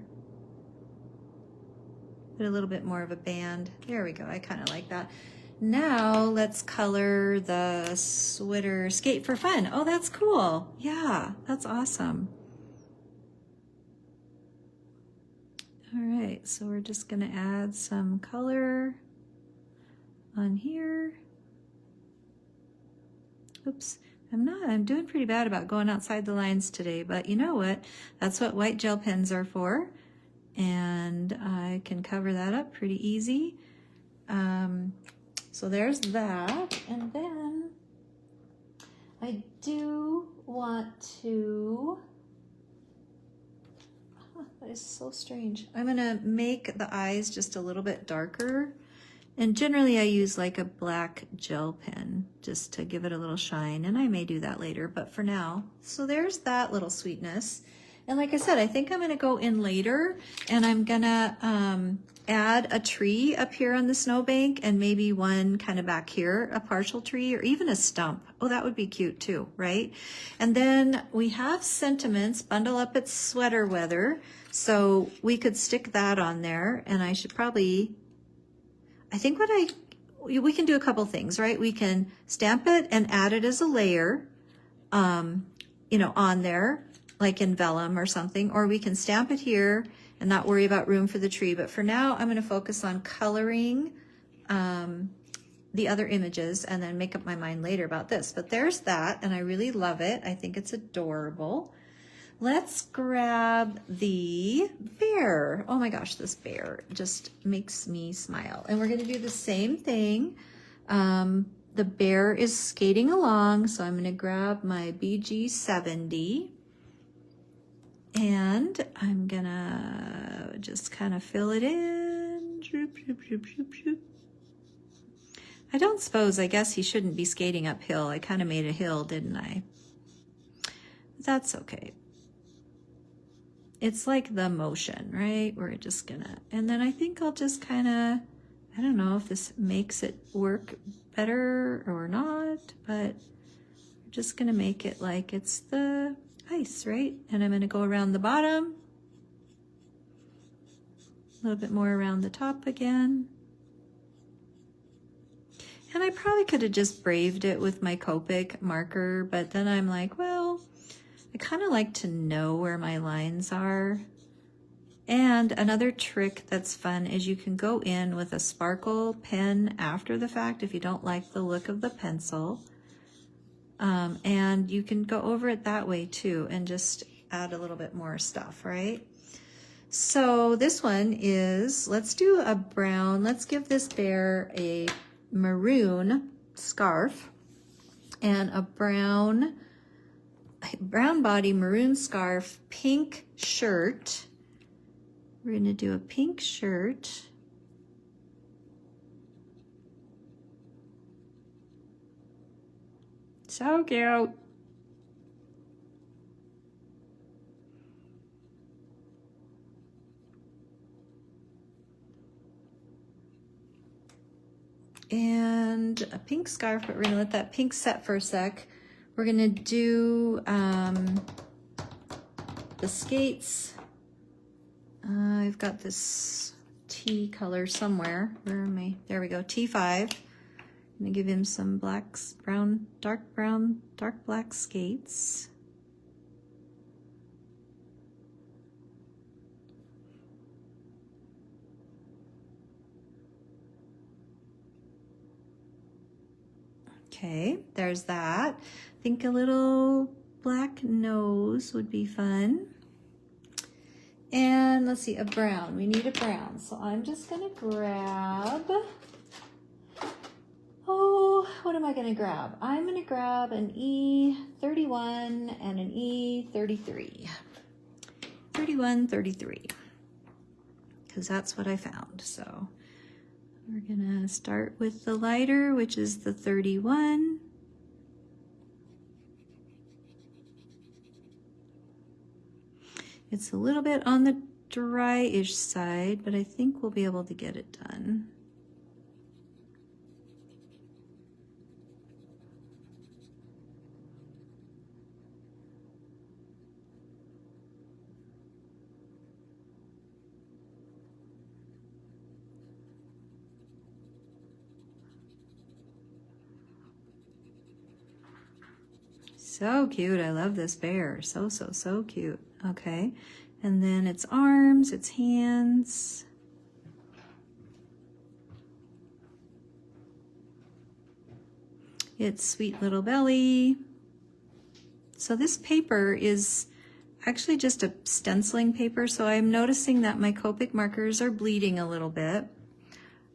Put a little bit more of a band. There we go, I kind of like that. Now let's color the sweater Skate for Fun. Oh, that's cool. Yeah, that's awesome. All right, so we're just gonna add some color on here. Oops, I'm doing pretty bad about going outside the lines today, but you know what? That's what white gel pens are for. And I can cover that up pretty easy. So there's that. And then I do want to, that is so strange. I'm gonna make the eyes just a little bit darker. And generally I use like a black gel pen just to give it a little shine, and I may do that later, but for now. So there's that little sweetness. And like I said, I think I'm gonna go in later and I'm gonna add a tree up here on the snowbank and maybe one kind of back here, a partial tree or even a stump. Oh, that would be cute too, right? And then we have sentiments, bundle up its sweater weather. So we could stick that on there, and I should probably, I think we can do a couple things, right? We can stamp it and add it as a layer, you know, on there, like in vellum or something, or we can stamp it here and not worry about room for the tree. But for now, I'm gonna focus on coloring the other images and then make up my mind later about this. But there's that, and I really love it. I think it's adorable. Let's grab the bear. Oh my gosh, this bear just makes me smile. And we're gonna do the same thing. The bear is skating along, so I'm gonna grab my BG70 and I'm gonna just kind of fill it in. I don't suppose, I guess he shouldn't be skating uphill. I kind of made a hill, didn't I? That's okay. It's like the motion, right? We're just gonna, and then I think I'll just kind of, I don't know if this makes it work better or not, but I'm just gonna make it like it's the ice, right? And I'm gonna go around the bottom, a little bit more around the top again. And I probably could have just braved it with my Copic marker, but then I'm like, well, I kind of like to know where my lines are. And another trick that's fun is you can go in with a sparkle pen after the fact if you don't like the look of the pencil. And you can go over it that way too and just add a little bit more stuff, right? So this one is, let's do a brown, let's give this bear a maroon scarf and a brown body, maroon scarf, pink shirt. We're going to do a pink shirt. So cute. And a pink scarf, but we're going to let that pink set for a sec. We're going to do the skates. I've got this tea color somewhere. Where am I? There we go, T5. I'm gonna give him some brown, dark black skates. Okay, there's that. I think a little black nose would be fun. And let's see, a brown. We need a brown. So I'm just gonna grab, what am I gonna grab? I'm gonna grab an E31 and an E33. 31, 33. Because that's what I found. So we're gonna start with the lighter, which is the 31. It's a little bit on the dry-ish side, but I think we'll be able to get it done. So cute. I love this bear. So cute. Okay. And then its arms, its hands. Its sweet little belly. So this paper is actually just a stenciling paper. So I'm noticing that my Copic markers are bleeding a little bit.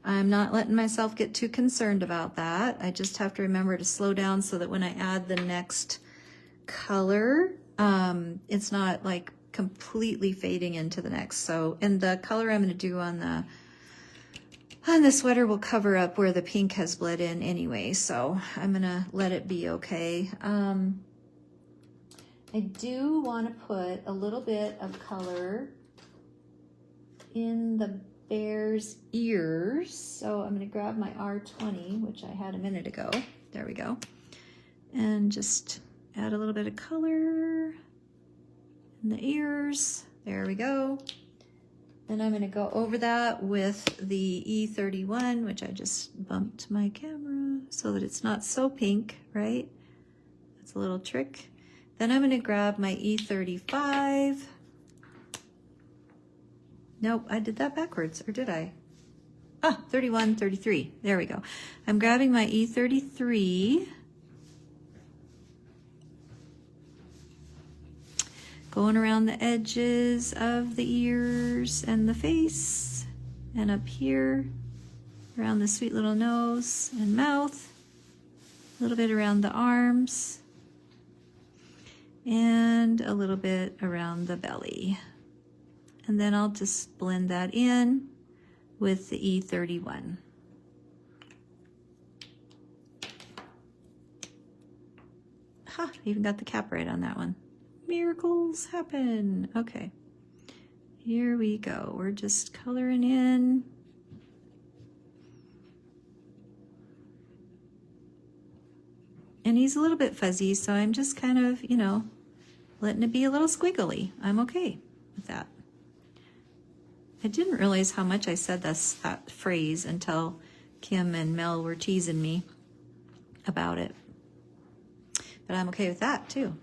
I'm not letting myself get too concerned about that. I just have to remember to slow down so that when I add the next color, it's not like completely fading into the next. So, and the color I'm going to do on the sweater will cover up where the pink has bled in anyway. So I'm going to let it be okay. I do want to put a little bit of color in the bear's ears. So I'm going to grab my R20, which I had a minute ago. There we go. And just add a little bit of color in the ears. There we go. Then I'm going to go over that with the E31, which I just bumped my camera so that it's not so pink, right? That's a little trick. Then I'm going to grab my E35. Nope, I did that backwards, or did I? 31, 33. There we go. I'm grabbing my E33. Going around the edges of the ears and the face, and up here around the sweet little nose and mouth, a little bit around the arms, and a little bit around the belly. And then I'll just blend that in with the E31. Ha, even got the cap right on that one. Miracles happen. Okay, here we go. We're just coloring in. And he's a little bit fuzzy, so I'm just kind of, you know, letting it be a little squiggly. I'm okay with that. I didn't realize how much I said that phrase until Kim and Mel were teasing me about it. But I'm okay with that too.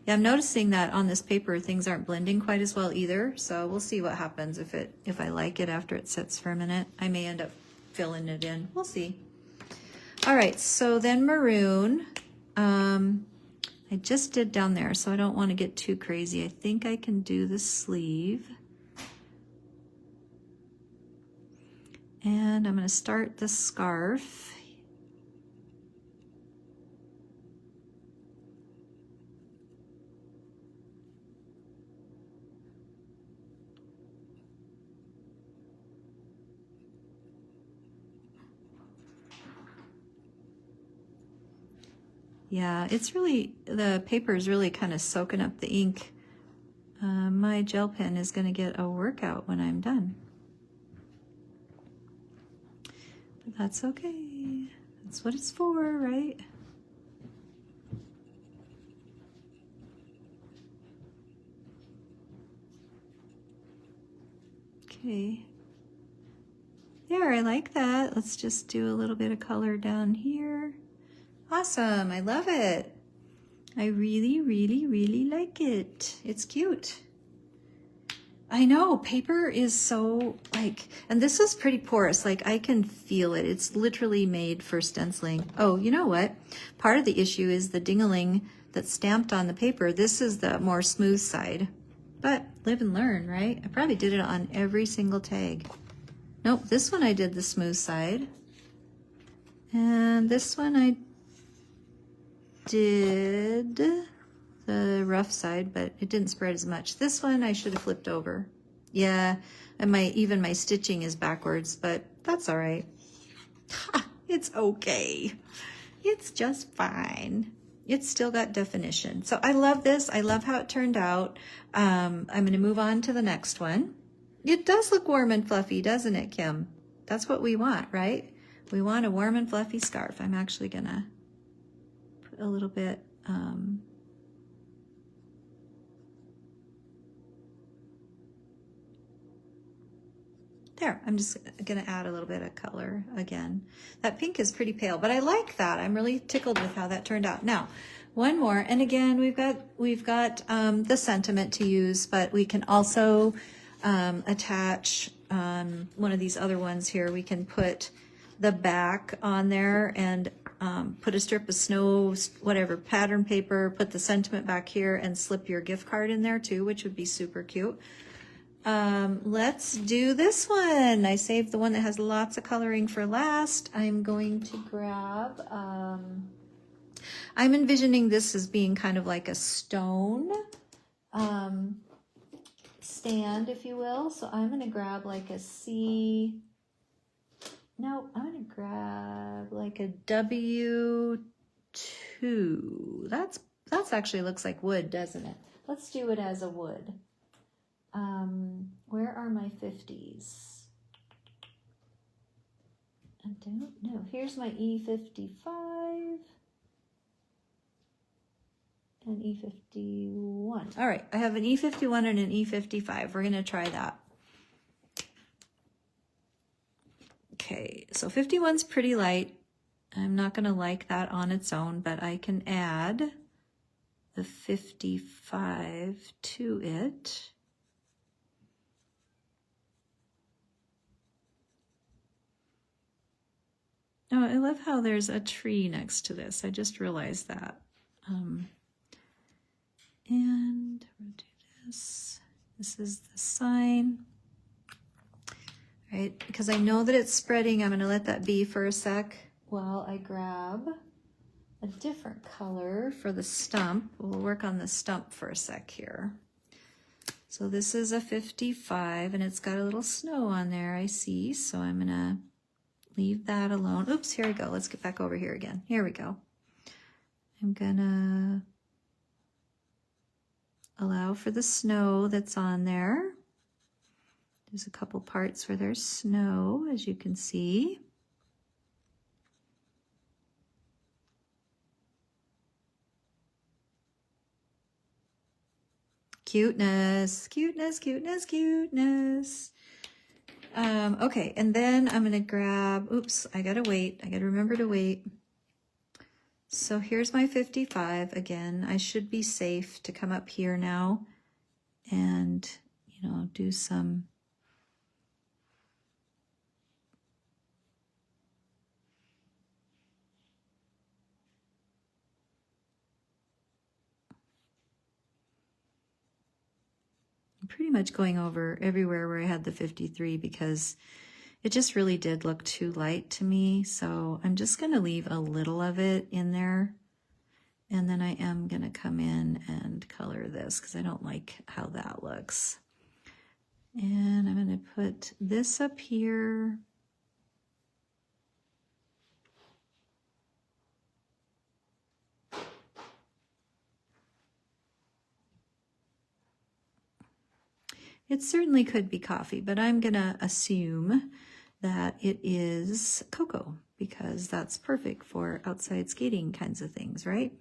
Yeah, I'm noticing that on this paper things aren't blending quite as well either, so we'll see what happens if I like it after it sits for a minute. I may end up filling it in. We'll see. All right, so then maroon. I just did down there, so I don't want to get too crazy. I think I can do the sleeve. And I'm going to start the scarf. Yeah, it's really, the paper is really kind of soaking up the ink. My gel pen is going to get a workout when I'm done. But that's okay. That's what it's for, right? Okay. There, I like that. Let's just do a little bit of color down here. Awesome, I love it. I really, really, really like it. It's cute. I know, paper is so like, and this is pretty porous, like I can feel it. It's literally made for stenciling. Oh, you know what? Part of the issue is the ding-a-ling that's stamped on the paper. This is the more smooth side, but live and learn, right? I probably did it on every single tag. Nope, this one I did the smooth side. And this one I did the rough side, but it didn't spread as much. This one I should have flipped over. Yeah, and even my stitching is backwards, but that's all right. It's okay. It's just fine. It's still got definition. So I love this. I love how it turned out. I'm going to move on to the next one. It does look warm and fluffy, doesn't it, Kim? That's what we want, right? We want a warm and fluffy scarf. I'm actually going to put a little bit there. I'm just going to add a little bit of color again. That pink is pretty pale, but I like that. I'm really tickled with how that turned out. Now, one more, and again, we've got the sentiment to use, but we can also attach one of these other ones here. We can put the back on there and put a strip of snow, whatever, pattern paper, put the sentiment back here and slip your gift card in there too, which would be super cute. Let's do this one. I saved the one that has lots of coloring for last. I'm going to grab, I'm envisioning this as being kind of like a stone stand, if you will. So I'm going to grab like a I'm going to grab like a W2. That's actually looks like wood, doesn't it? Let's do it as a wood. Where are my 50s? I don't know. Here's my E55 and E51. All right, I have an E51 and an E55. We're going to try that. Okay, so 51's pretty light. I'm not going to like that on its own, but I can add the 55 to it. Oh, I love how there's a tree next to this. I just realized that. And we'll do this. This is the sign. Right, because I know that it's spreading, I'm going to let that be for a sec while I grab a different color for the stump. We'll work on the stump for a sec here. So this is a 55 and it's got a little snow on there, I see. So I'm going to leave that alone. Oops, here we go. Let's get back over here again. Here we go. I'm going to allow for the snow that's on there. There's a couple parts where there's snow, as you can see. Cuteness, cuteness, cuteness, cuteness. Okay, and then I'm gonna grab, oops, I gotta wait. I gotta remember to wait. So here's my 55 again. I should be safe to come up here now and, you know, do some pretty much going over everywhere where I had the 53 because it just really did look too light to me. So I'm just going to leave a little of it in there. And then I am going to come in and color this because I don't like how that looks. And I'm going to put this up here. It certainly could be coffee, but I'm going to assume that it is cocoa because that's perfect for outside skating kinds of things, right?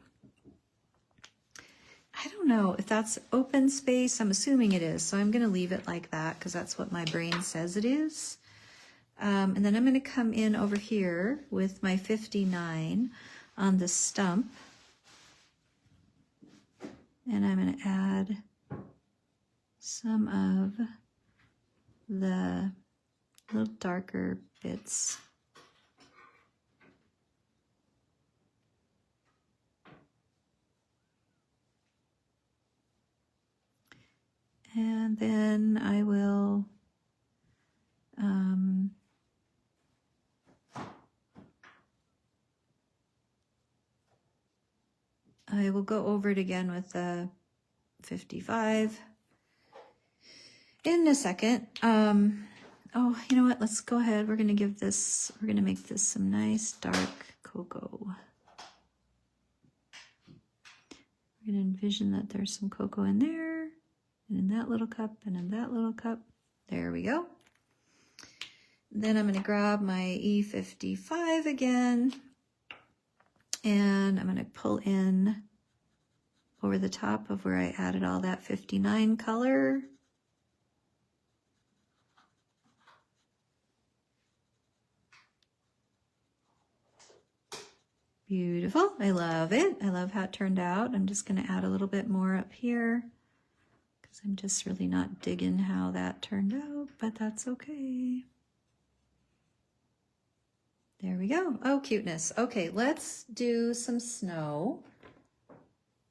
I don't know if that's open space. I'm assuming it is, so I'm going to leave it like that because that's what my brain says it is. And then I'm going to come in over here with my 59 on the stump. And I'm going to add some of the little darker bits. And then I will go over it again with the 55 in a second. Oh, you know what? Let's go ahead. We're going to make this some nice dark cocoa. We're going to envision that there's some cocoa in there, and in that little cup, and in that little cup. There we go. Then I'm going to grab my E55 again, and I'm going to pull in over the top of where I added all that 59 color. Beautiful. I love it. I love how it turned out. I'm just going to add a little bit more up here because I'm just really not digging how that turned out, but that's okay. There we go. Oh, cuteness. Okay, let's do some snow.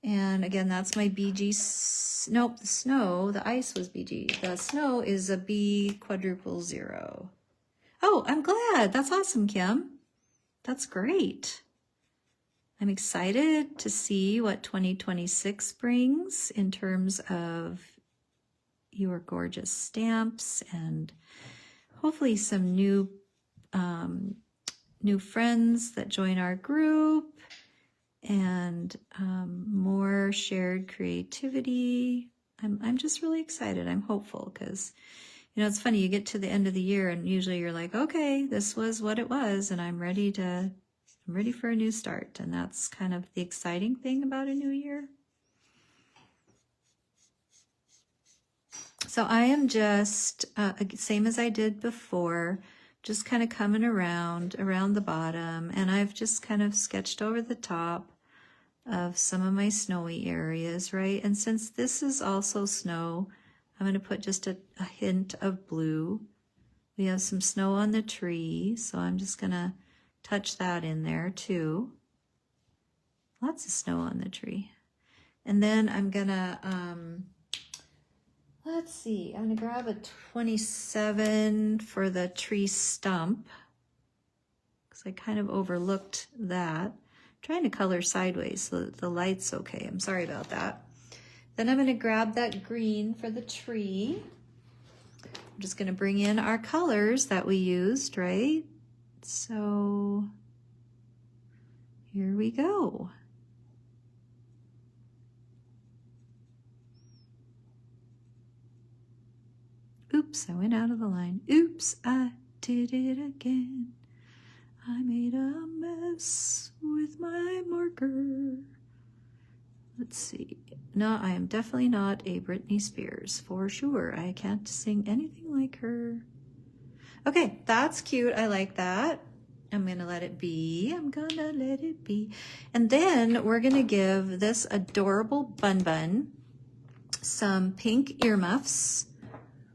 And again, that's my BG. Nope, the snow, the ice was BG. The snow is a B quadruple 0. Oh, I'm glad. That's awesome, Kim. That's great. I'm excited to see what 2026 brings in terms of your gorgeous stamps and hopefully some new friends that join our group and more shared creativity. I'm just really excited. I'm hopeful because, you know, it's funny, you get to the end of the year and usually you're like, okay, this was what it was and I'm ready for a new start. And that's kind of the exciting thing about a new year. So I am just, same as I did before, just kind of coming around the bottom, and I've just kind of sketched over the top of some of my snowy areas, right? And since this is also snow, I'm going to put just a hint of blue. We have some snow on the tree, so I'm just going to touch that in there too. Lots of snow on the tree. And then I'm going to, let's see, I'm going to grab a 27 for the tree stump because I kind of overlooked that. I'm trying to color sideways so that the light's okay. I'm sorry about that. Then I'm going to grab that green for the tree. I'm just going to bring in our colors that we used, right? So here we go. Oops, I went out of the line. Oops, I did it again. I made a mess with my marker. Let's see. No, I am definitely not a Britney Spears, for sure. I can't sing anything like her. Okay, that's cute. I like that. I'm gonna let it be. I'm gonna let it be. And then we're gonna give this adorable Bun Bun some pink earmuffs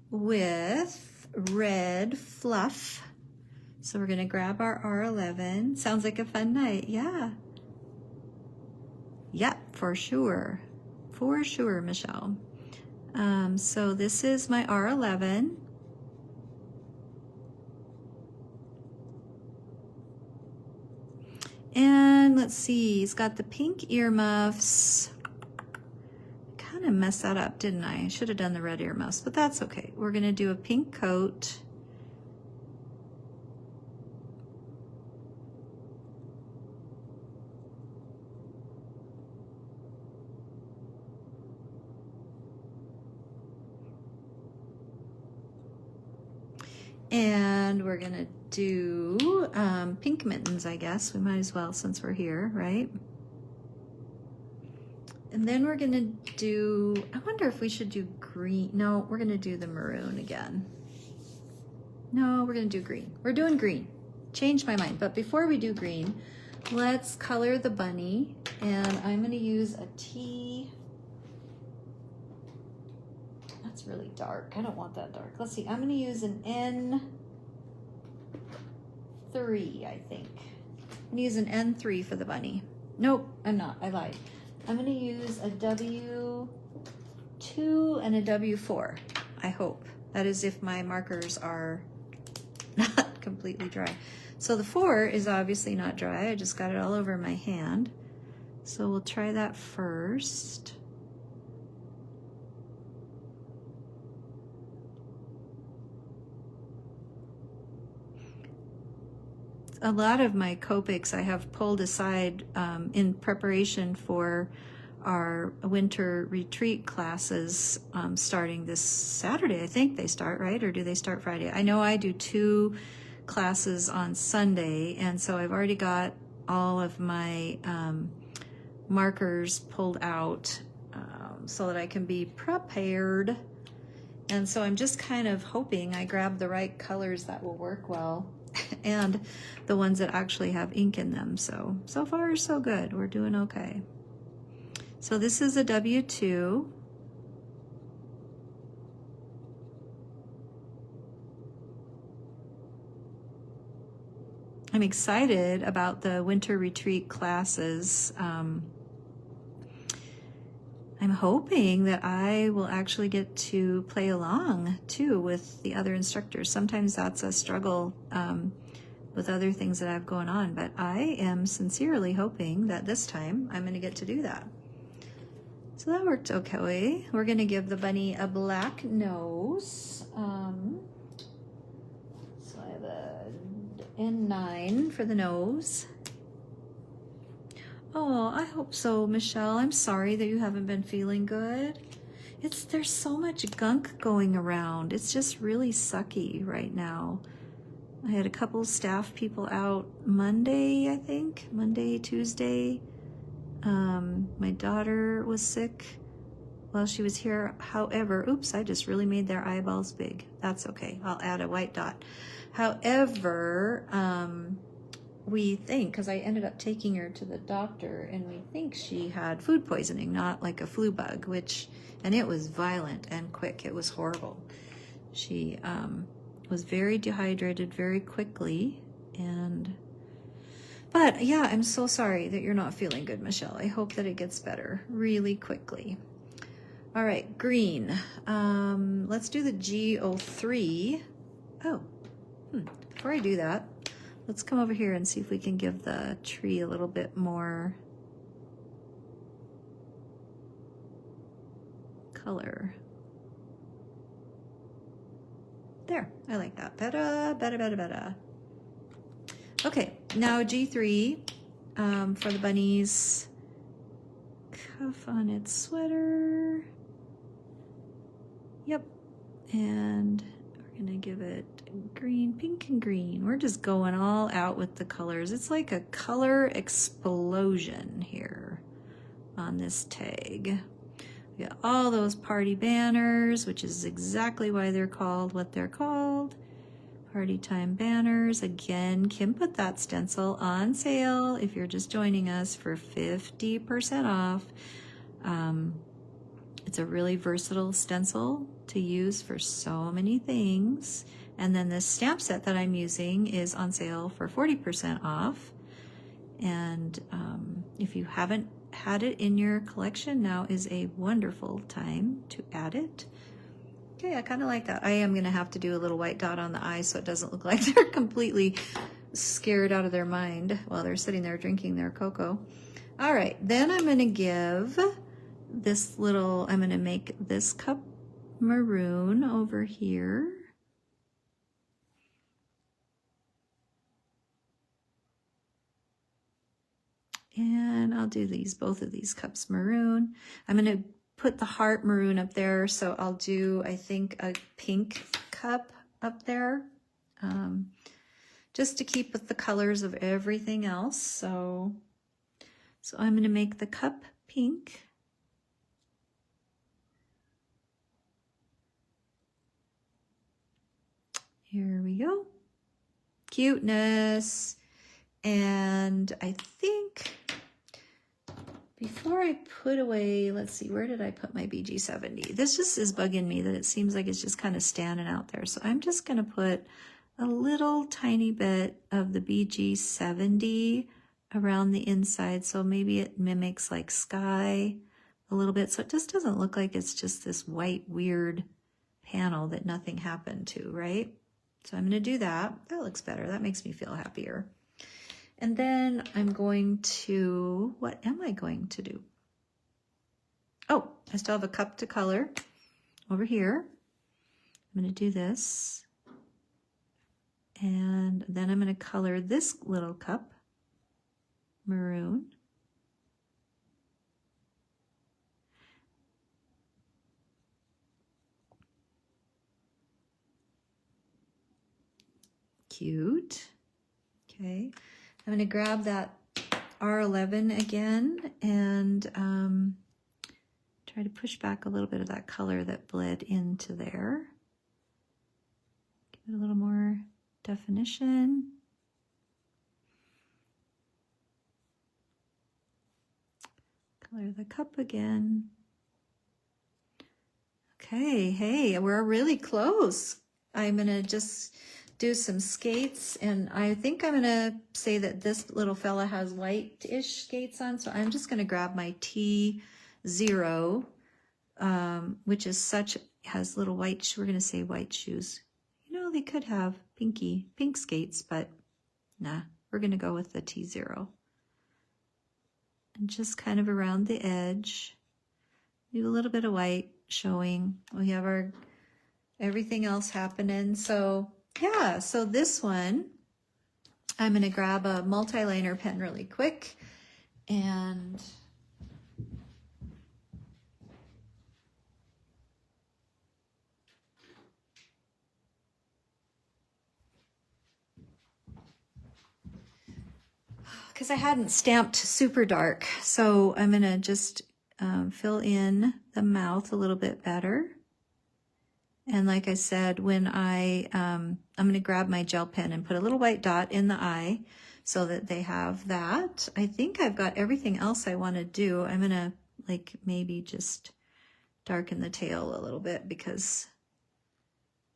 with red fluff. So we're gonna grab our R11. Sounds like a fun night, yeah. Yep, for sure. For sure, Michelle. So this is my R11. And let's see, he's got the pink earmuffs. Kind of messed that up, didn't I? I should have done the red earmuffs, but that's okay. We're gonna do a pink coat. And we're gonna do pink mittens, I guess. We might as well since we're here, right? And then we're gonna do, I wonder if we should do green. No, we're gonna do the maroon again. No, we're gonna do green. We're doing green. Changed my mind, but before we do green, let's color the bunny. And I'm gonna use a T. That's really dark. I don't want that dark. Let's see, I'm gonna use an N3, I think. I'm gonna use an N3 for the bunny. Nope, I'm not, I lied. I'm gonna use a W2 and a W4, I hope. That is if my markers are not completely dry. So the 4 is obviously not dry. I just got it all over my hand. So we'll try that first. A lot of my Copics I have pulled aside in preparation for our winter retreat classes starting this Saturday. I think they start, right? Or do they start Friday? I know I do 2 classes on Sunday, and so I've already got all of my markers pulled out so that I can be prepared. And so I'm just kind of hoping I grab the right colors that will work well and the ones that actually have ink in them. So far so good. We're doing okay. So this is a W2. I'm excited about the winter retreat classes. I'm hoping that I will actually get to play along too with the other instructors. Sometimes that's a struggle with other things that I have going on, but I am sincerely hoping that this time I'm gonna get to do that. So that worked okay. We're gonna give the bunny a black nose. So I have a N9 for the nose. Oh, I hope so, Michelle. I'm sorry that you haven't been feeling good. There's so much gunk going around. It's just really sucky right now. I had a couple staff people out Monday, I think. Monday, Tuesday. My daughter was sick while she was here. However, oops, I just really made their eyeballs big. That's okay. I'll add a white dot. However, we think, because I ended up taking her to the doctor, and we think she had food poisoning, not like a flu bug, and it was violent and quick. It was horrible. She was very dehydrated very quickly, but yeah, I'm so sorry that you're not feeling good, Michelle. I hope that it gets better really quickly. All right, green. Let's do the G03. Oh, before I do that, let's come over here and see if we can give the tree a little bit more color. There, I like that. Better. Okay, now G3 for the bunny's cuff on its sweater. Yep, and we're gonna give it green, pink and green. We're just going all out with the colors. It's like a color explosion here on this tag. We got all those party banners, which is exactly why they're called what they're called. Party time banners. Again, Kim put that stencil on sale if you're just joining us for 50% off. It's a really versatile stencil to use for so many things. And then this stamp set that I'm using is on sale for 40% off. And if you haven't had it in your collection, now is a wonderful time to add it. Okay, I kind of like that. I am gonna have to do a little white dot on the eye so it doesn't look like they're completely scared out of their mind while they're sitting there drinking their cocoa. All right, then I'm gonna give this little, I'm gonna make this cup maroon over here. And I'll do these, both of these cups maroon. I'm gonna put the heart maroon up there, so I'll do, I think, a pink cup up there, just to keep with the colors of everything else. So I'm gonna make the cup pink. Here we go. Cuteness. And I think before I put away, let's see, where did I put my BG70? This just is bugging me that it seems like it's just kind of standing out there. So I'm just going to put a little tiny bit of the BG70 around the inside. So maybe it mimics like sky a little bit. So it just doesn't look like it's just this white, weird panel that nothing happened to, right? So I'm going to do that. That looks better. That makes me feel happier. And then I'm going to, what am I going to do? Oh, I still have a cup to color over here. I'm going to do this. And then I'm going to color this little cup maroon. Cute. Okay. I'm going to grab that R11 again and try to push back a little bit of that color that bled into there. Give it a little more definition. Color the cup again. Okay, hey, we're really close. I'm going to just do some skates, and I think I'm gonna say that this little fella has white-ish skates on, so I'm just gonna grab my T0, which is has little white, we're gonna say white shoes. You know, they could have pink skates, but nah, we're gonna go with the T0. And just kind of around the edge, do a little bit of white showing. We have our everything else happening, so yeah, so this one, I'm going to grab a multi-liner pen really quick and because I hadn't stamped super dark, so I'm going to just fill in the mouth a little bit better. And like I said, when I'm going to grab my gel pen and put a little white dot in the eye so that they have that. I think I've got everything else I want to do. I'm going to like maybe just darken the tail a little bit because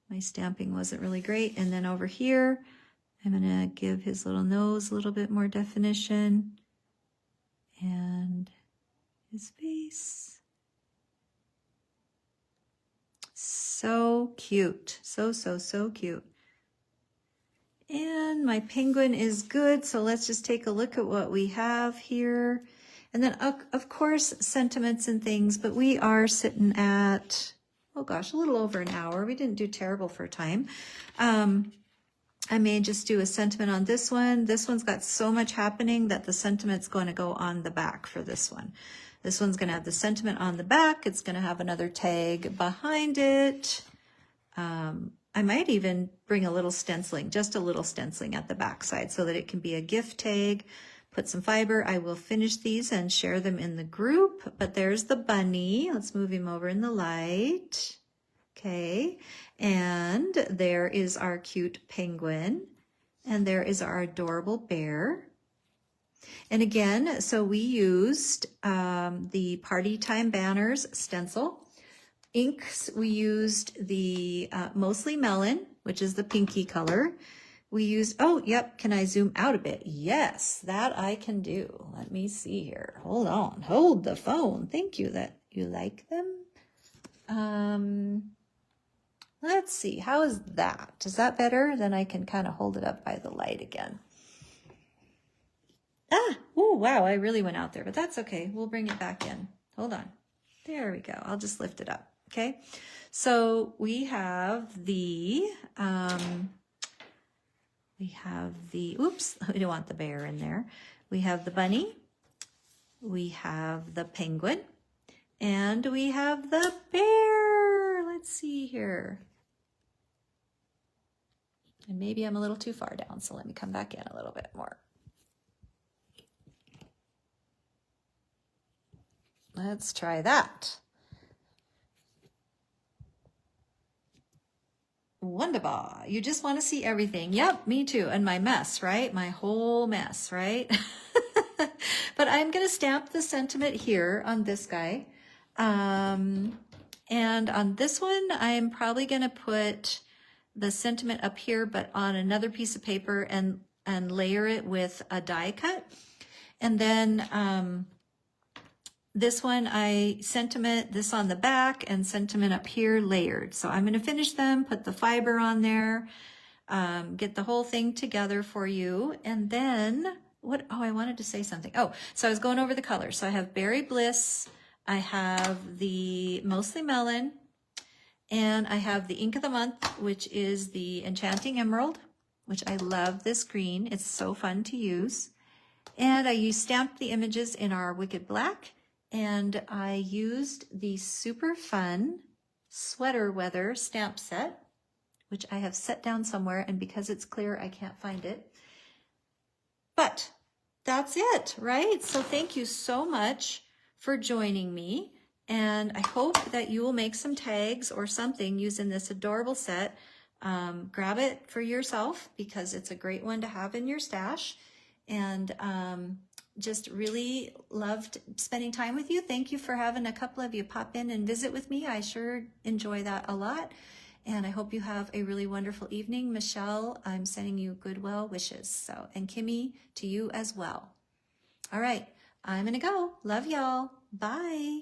my stamping wasn't really great. And then over here, I'm going to give his little nose a little bit more definition and his face. So cute. So cute. And my penguin is good. So let's just take a look at what we have here. And then of course, sentiments and things, but we are sitting at, oh gosh, a little over an hour. We didn't do terrible for time. I may just do a sentiment on this one. This one's got so much happening that the sentiment's going to go on the back for this one. This one's going to have the sentiment on the back. It's going to have another tag behind it. I might even bring a little stenciling, just a little stenciling at the back side so that it can be a gift tag. Put some fiber. I will finish these and share them in the group. But there's the bunny. Let's move him over in the light. Okay, and there is our cute penguin, and there is our adorable bear. And again, so we used the Party Time Banners stencil. Inks, we used the mostly melon, which is the pinky color. We used, oh, yep, can I zoom out a bit? Yes, that I can do. Let me see here. Hold on, hold the phone. Thank you that you like them. Let's see, how is that? Is that better? Then I can kind of hold it up by the light again. Ah, oh, wow, I really went out there, but that's okay. We'll bring it back in. Hold on. There we go. I'll just lift it up. Okay. So we have the, oops, we don't want the bear in there. We have the bunny. We have the penguin. And we have the bear. Let's see here. And maybe I'm a little too far down, so let me come back in a little bit more. Let's try that. Wonderbar. You just want to see everything. Yep, me too. And my mess, right? My whole mess, right? But I'm going to stamp the sentiment here on this guy. And on this one, I'm probably going to put the sentiment up here, but on another piece of paper and layer it with a die cut. And then this one, I sentiment this on the back and sentiment up here layered. So I'm going to finish them, put the fiber on there, get the whole thing together for you. And then what? Oh, I wanted to say something. Oh, so I was going over the colors. So I have Berry Bliss. I have the Mostly Melon. And I have the ink of the month, which is the Enchanting Emerald, which I love this green. It's so fun to use. And I stamped the images in our Wicked Black. And I used the super fun Sweater Weather stamp set, which I have set down somewhere, and because it's clear, I can't find it. But that's it, right? So thank you so much for joining me, and I hope that you will make some tags or something using this adorable set. Grab it for yourself because it's a great one to have in your stash, and just really loved spending time with you. Thank you for having a couple of you pop in and visit with me. I sure enjoy that a lot. And I hope you have a really wonderful evening. Michelle, I'm sending you good well wishes. So, and Kimmy, to you as well. All right, I'm gonna go. Love y'all. Bye.